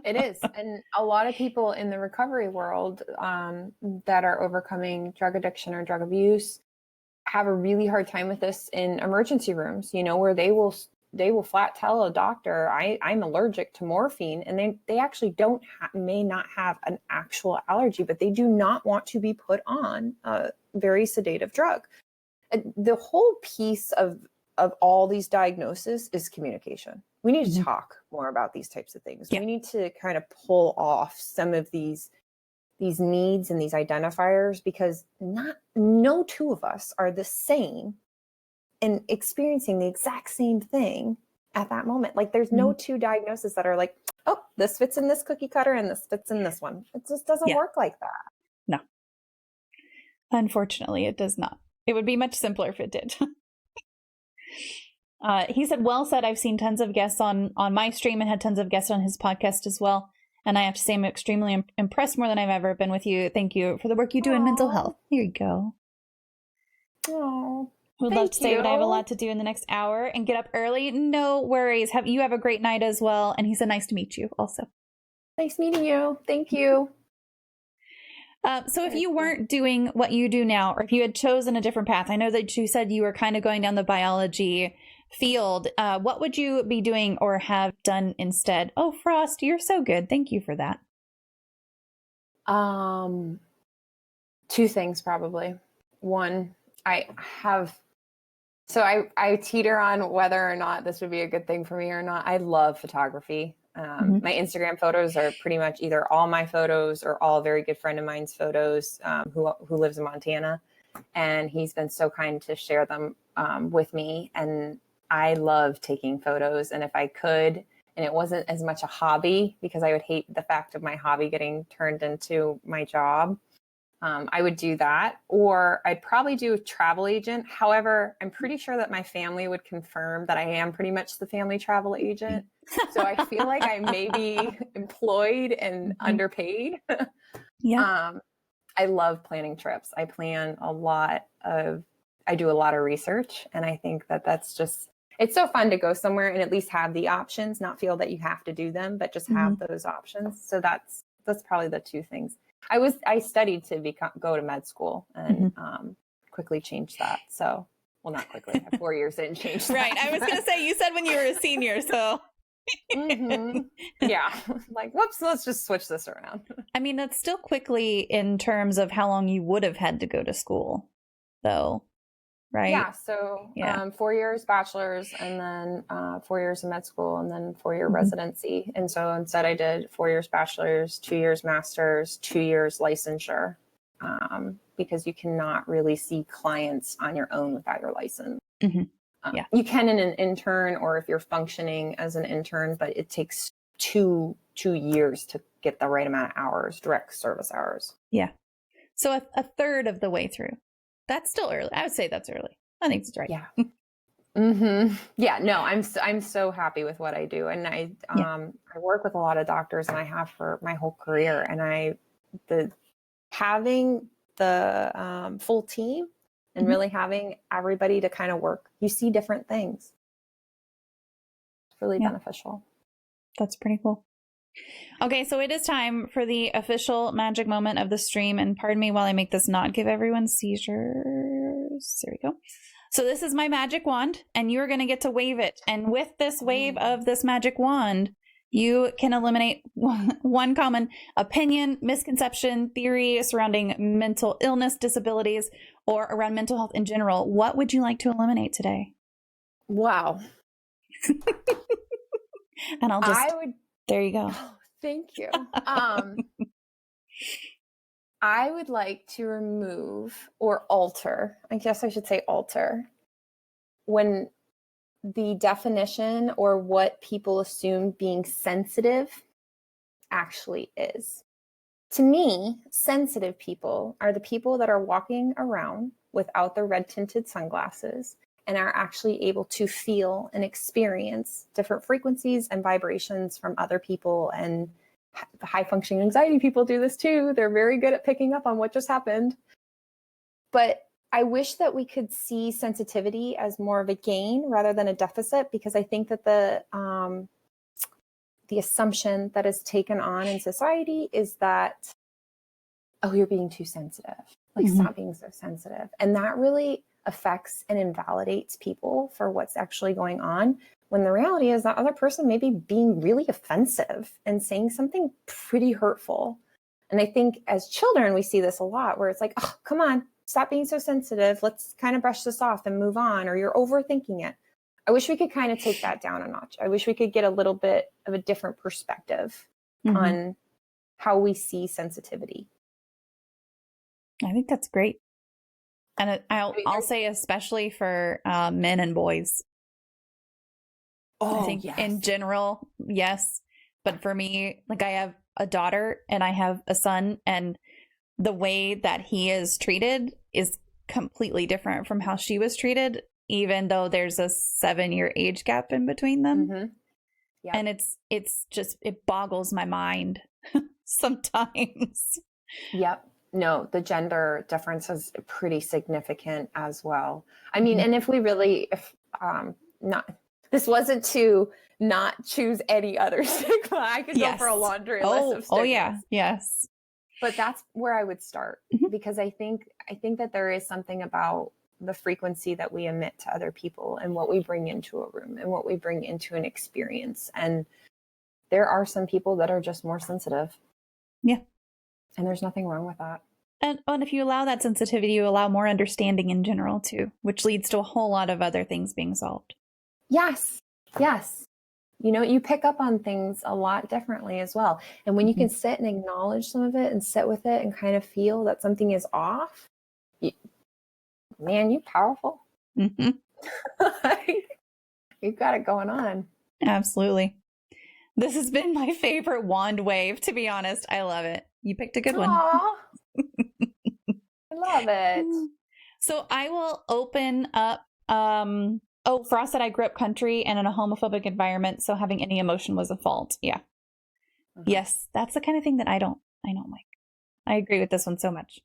It is. And a lot of people in the recovery world that are overcoming drug addiction or drug abuse have a really hard time with this in emergency rooms, where they will flat tell a doctor, I'm allergic to morphine. And they actually may not have an actual allergy, but they do not want to be put on a very sedative drug. The whole piece of all these diagnoses is communication. We need to talk more about these types of things. Yeah. We need to kind of pull off some of these needs and these identifiers, because no two of us are the same and experiencing the exact same thing at that moment. Like there's no two diagnoses that are like, oh, this fits in this cookie cutter and this fits in this one. It just doesn't work like that. No. Unfortunately, it does not. It would be much simpler if it did. He said, well said. I've seen tons of guests on my stream and had tons of guests on his podcast as well. And I have to say I'm extremely impressed, more than I've ever been with you. Thank you for the work you do in mental health. Here you go. Oh, would love to say, but I have a lot to do in the next hour and get up early. No worries. You have a great night as well. And he said, nice to meet you also. Nice meeting you. Thank you. So if you weren't doing what you do now, or if you had chosen a different path, I know that you said you were kind of going down the biology field. What would you be doing or have done instead? Oh, Frost, you're so good. Thank you for that. Two things probably. One, I teeter on whether or not this would be a good thing for me or not. I love photography. My Instagram photos are pretty much either all my photos or all a very good friend of mine's photos who lives in Montana. And he's been so kind to share them with me. And I love taking photos. And if I could, and it wasn't as much a hobby, because I would hate the fact of my hobby getting turned into my job, I would do that. Or I'd probably do a travel agent. However, I'm pretty sure that my family would confirm that I am pretty much the family travel agent. So I feel like I may be employed and underpaid. Yeah. I love planning trips. I do a lot of research, and I think that's just, it's so fun to go somewhere and at least have the options, not feel that you have to do them, but just have those options. So that's probably the two things. I studied to go to med school and quickly changed that. So, well, not quickly, I have 4 years in changed that. Right. I was going to say, you said when you were a senior, so. Yeah. Like, whoops, let's just switch this around. I mean, that's still quickly in terms of how long you would have had to go to school, though. Right. Yeah. So 4 years bachelor's, and then 4 years in med school, and then 4-year residency. And so instead I did 4 years bachelor's, 2 years master's, 2 years licensure, because you cannot really see clients on your own without your license. You can in an intern, or if you're functioning as an intern, but it takes two years to get the right amount of hours, direct service hours. Yeah. So a third of the way through. That's still early. I would say that's early. I think it's right. Yeah. Yeah, no, I'm so happy with what I do. And I work with a lot of doctors, and I have for my whole career. And having the full team and really having everybody to kind of work, you see different things. It's really beneficial. That's pretty cool. Okay, so it is time for the official magic moment of the stream. And pardon me while I make this not give everyone seizures. There we go. So this is my magic wand, and you're going to get to wave it. And with this wave of this magic wand, you can eliminate one common opinion, misconception, theory surrounding mental illness, disabilities, or around mental health in general. What would you like to eliminate today? Wow. And there you go. Oh, thank you. I would like to remove or alter, I guess I should say alter, when the definition or what people assume being sensitive actually is. To me, sensitive people are the people that are walking around without their red tinted sunglasses and are actually able to feel and experience different frequencies and vibrations from other people. And the high functioning anxiety people do this too. They're very good at picking up on what just happened. But I wish that we could see sensitivity as more of a gain rather than a deficit, because I think that the assumption that is taken on in society is that, oh, you're being too sensitive. Like, stop being so sensitive. And that really affects and invalidates people for what's actually going on, when the reality is that other person may be being really offensive and saying something pretty hurtful. And I think as children, we see this a lot, where it's like, oh, come on, stop being so sensitive. Let's kind of brush this off and move on, or you're overthinking it. I wish we could kind of take that down a notch. I wish we could get a little bit of a different perspective on how we see sensitivity. I think that's great. And I'll say especially for men and boys. Oh, I think in general, yes. But for me, like, I have a daughter and I have a son, and the way that he is treated is completely different from how she was treated, even though there's a 7-year age gap in between them. Yep. And it's just, it boggles my mind sometimes. Yep. No, the gender difference is pretty significant as well. I mean, and if this wasn't to not choose any other stigma. I could go for a laundry list of stigmas. Oh yeah. Yes. But that's where I would start, because I think that there is something about the frequency that we emit to other people and what we bring into a room and what we bring into an experience. And there are some people that are just more sensitive. Yeah. And there's nothing wrong with that. And if you allow that sensitivity, you allow more understanding in general too, which leads to a whole lot of other things being solved. Yes. Yes. You know, you pick up on things a lot differently as well. And when you can sit and acknowledge some of it and sit with it and kind of feel that something is off, man, you're powerful. You've got it going on. Absolutely. This has been my favorite wand wave, to be honest. I love it. You picked a good one. I love it. So I will open up. Frost said I grew up country and in a homophobic environment, so having any emotion was a fault. Yeah. Yes, that's the kind of thing that I don't like. I agree with this one so much.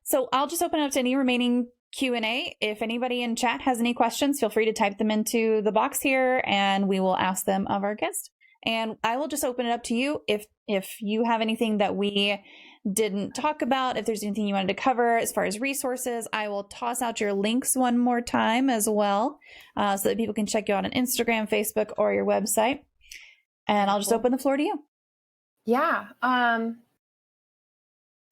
So I'll just open up to any remaining Q&A. If anybody in chat has any questions, feel free to type them into the box here and we will ask them of our guest. And I will just open it up to you. If you have anything that we didn't talk about, if there's anything you wanted to cover as far as resources, I will toss out your links one more time as well, so that people can check you out on Instagram, Facebook, or your website. And I'll just open the floor to you. Yeah.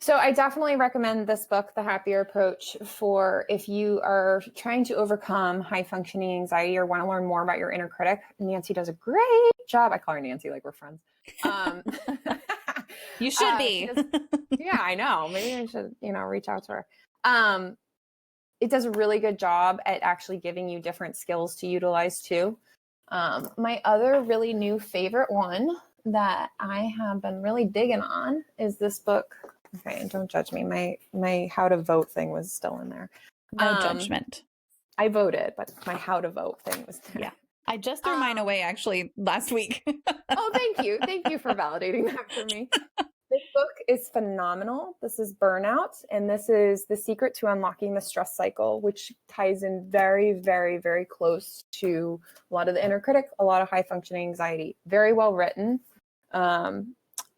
So I definitely recommend this book, The Happier Approach, for if you are trying to overcome high functioning anxiety or want to learn more about your inner critic. Nancy does a great job. I call her Nancy like we're friends. You should be. Yeah, I know. Maybe I should, reach out to her. It does a really good job at actually giving you different skills to utilize too. My other really new favorite one that I have been really digging on is this book. Okay, and don't judge me. My how to vote thing was still in there. No judgment. I voted, but my how to vote thing was there. Yeah. I just threw mine away actually last week. Oh, thank you. Thank you for validating that for me. This book is phenomenal. This is Burnout, and this is The Secret to Unlocking the Stress Cycle, which ties in very, very, very close to a lot of the inner critic, a lot of high functioning anxiety. Very well written.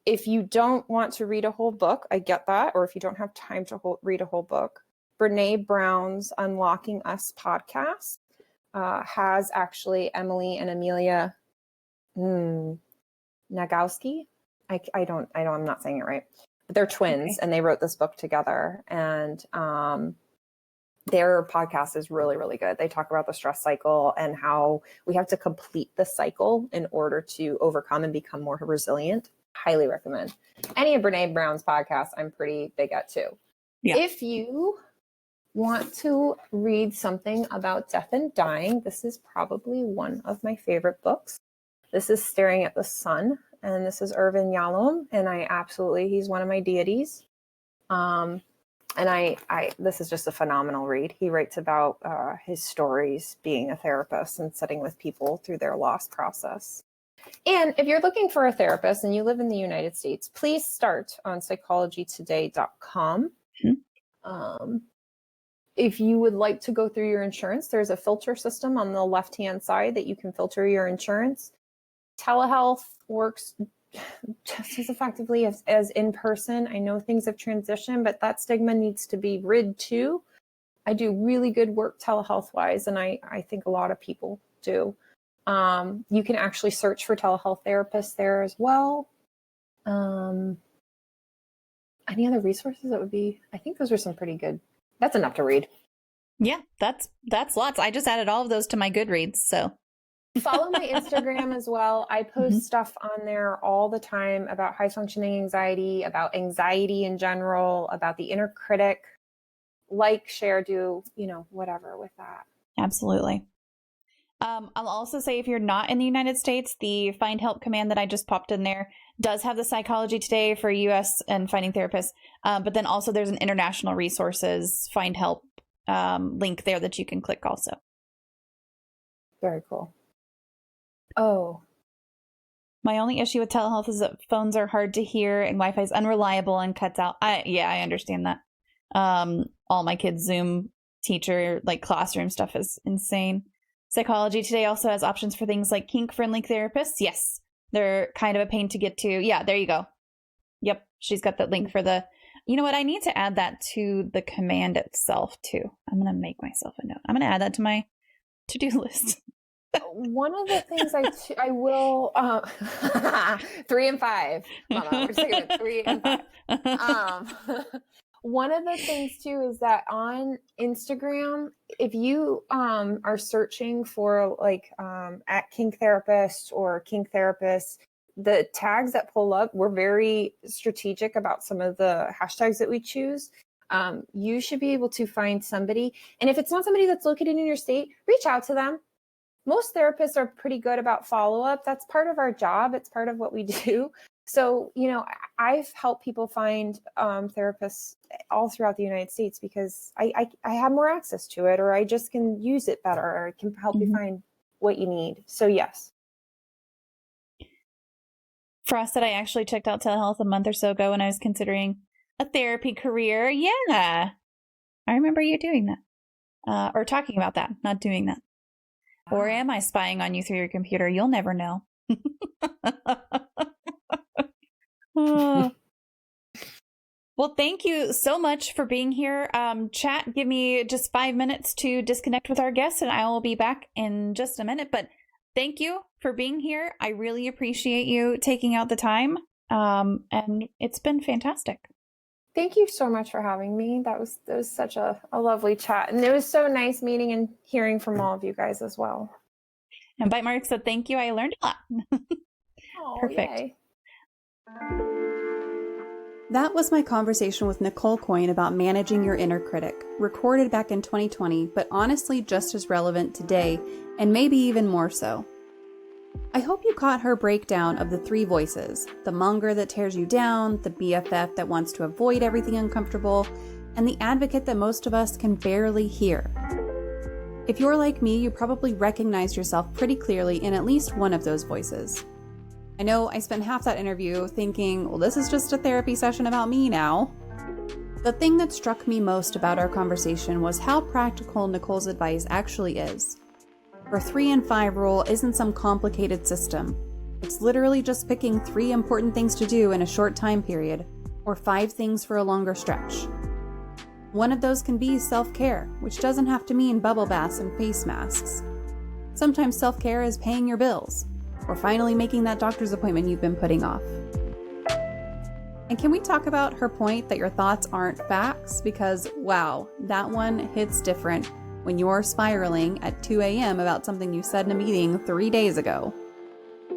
If you don't want to read a whole book, I get that, or if you don't have time to read a whole book, Brene Brown's Unlocking Us podcast has actually Emily and Amelia Nagoski. I'm not saying it right, but they're twins, and they wrote this book together, and their podcast is really, really good. They talk about the stress cycle and how we have to complete the cycle in order to overcome and become more resilient. Highly recommend. Any of Brene Brown's podcasts, I'm pretty big at too. Yeah. If you want to read something about death and dying, this is probably one of my favorite books. This is Staring at the Sun, and this is Irvin Yalom, and he's one of my deities. And this is just a phenomenal read. He writes about his stories being a therapist and sitting with people through their loss process. And if you're looking for a therapist and you live in the United States, please start on psychologytoday.com. If you would like to go through your insurance, there's a filter system on the left-hand side that you can filter your insurance. Telehealth works just as effectively as in person. I know things have transitioned, but that stigma needs to be rid too. I do really good work telehealth-wise, and I think a lot of people do. You can actually search for telehealth therapists there as well. Any other resources that would be, I think those are some pretty good. That's enough to read. Yeah, that's lots. I just added all of those to my Goodreads, so. Follow my Instagram as well. I post stuff on there all the time about high functioning anxiety, about anxiety in general, about the inner critic. Like, share, do, whatever with that. Absolutely. I'll also say, if you're not in the United States, the Find Help command that I just popped in there does have the Psychology Today for US and Finding Therapists. But then also there's an international resources Find Help link there that you can click also. Very cool. Oh. My only issue with telehealth is that phones are hard to hear and Wi-Fi is unreliable and cuts out. I understand that. All my kids' Zoom teacher, classroom stuff is insane. Psychology Today also has options for things like kink-friendly therapists. Yes, they're kind of a pain to get to. Yeah, there you go. Yep, she's got that link for the... You know what? I need to add that to the command itself, too. I'm going to make myself a note. I'm going to add that to my to-do list. One of the things I will... 3 and 5. Mama, we're just going to 3 and 5. One of the things too is that on Instagram, if you are searching for at kink therapist or kink therapist, the tags that pull up, we're very strategic about some of the hashtags that we choose. You should be able to find somebody. And if it's not somebody that's located in your state, reach out to them. Most therapists are pretty good about follow-up. That's part of our job. It's part of what we do. So, I've helped people find therapists all throughout the United States because I have more access to it, or I just can use it better, or it can help you find what you need. So, yes. For us, that I actually checked out telehealth a month or so ago when I was considering a therapy career. Yeah. I remember you doing that. Or talking about that, not doing that. Or am I spying on you through your computer? You'll never know. Well, thank you so much for being here. Chat, give me just 5 minutes to disconnect with our guests, and I will be back in just a minute. But thank you for being here. I really appreciate you taking out the time. And it's been fantastic. Thank you so much for having me. That was such a lovely chat. And it was so nice meeting and hearing from all of you guys as well. And Bite Mark said, thank you. I learned a lot. Oh, perfect. Yay. That was my conversation with Nichole Coyne about managing your inner critic, recorded back in 2020, but honestly just as relevant today, and maybe even more so. I hope you caught her breakdown of the three voices: the monger that tears you down, the BFF that wants to avoid everything uncomfortable, and the advocate that most of us can barely hear. If you're like me, you probably recognize yourself pretty clearly in at least one of those voices. I know I spent half that interview thinking, well, this is just a therapy session about me now. The thing that struck me most about our conversation was how practical Nichole's advice actually is. Her 3 and 5 rule isn't some complicated system. It's literally just picking 3 important things to do in a short time period, or 5 things for a longer stretch. One of those can be self-care, which doesn't have to mean bubble baths and face masks. Sometimes self-care is paying your bills, or finally making that doctor's appointment you've been putting off. And can we talk about her point that your thoughts aren't facts? Because, wow, that one hits different when you're spiraling at 2 a.m. about something you said in a meeting 3 days ago.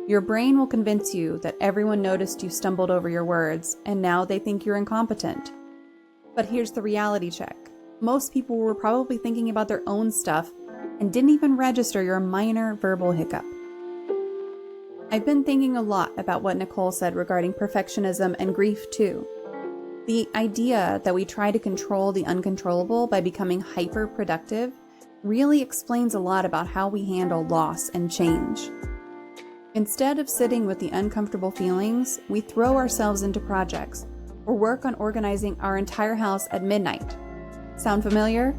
Your brain will convince you that everyone noticed you stumbled over your words, and now they think you're incompetent. But here's the reality check. Most people were probably thinking about their own stuff and didn't even register your minor verbal hiccup. I've been thinking a lot about what Nichole said regarding perfectionism and grief too. The idea that we try to control the uncontrollable by becoming hyper-productive really explains a lot about how we handle loss and change. Instead of sitting with the uncomfortable feelings, we throw ourselves into projects or work on organizing our entire house at midnight. Sound familiar?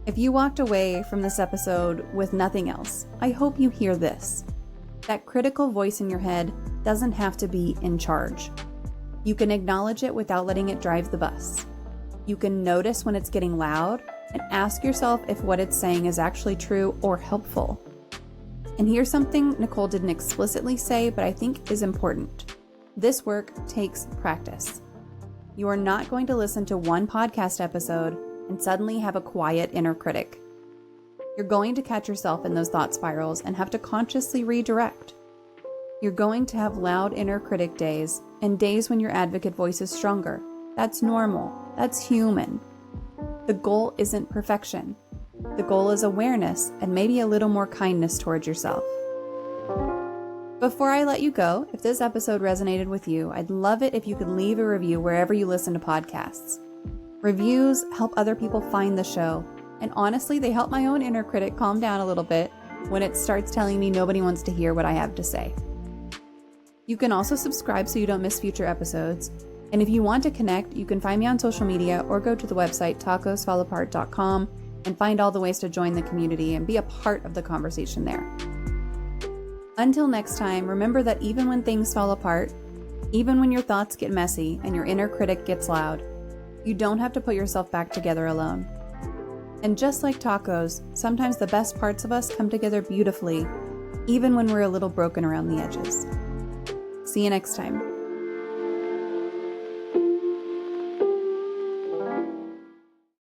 If you walked away from this episode with nothing else, I hope you hear this. That critical voice in your head doesn't have to be in charge. You can acknowledge it without letting it drive the bus. You can notice when it's getting loud and ask yourself if what it's saying is actually true or helpful. And here's something Nichole didn't explicitly say, but I think is important. This work takes practice. You are not going to listen to one podcast episode and suddenly have a quiet inner critic. You're going to catch yourself in those thought spirals and have to consciously redirect. You're going to have loud inner critic days and days when your advocate voice is stronger. That's normal. That's human. The goal isn't perfection. The goal is awareness and maybe a little more kindness towards yourself. Before I let you go, if this episode resonated with you, I'd love it if you could leave a review wherever you listen to podcasts. Reviews help other people find the show, and honestly, they help my own inner critic calm down a little bit when it starts telling me nobody wants to hear what I have to say. You can also subscribe so you don't miss future episodes. And if you want to connect, you can find me on social media or go to the website tacosfallapart.com and find all the ways to join the community and be a part of the conversation there. Until next time, remember that even when things fall apart, even when your thoughts get messy and your inner critic gets loud, you don't have to put yourself back together alone. And just like tacos, sometimes the best parts of us come together beautifully, even when we're a little broken around the edges. See you next time.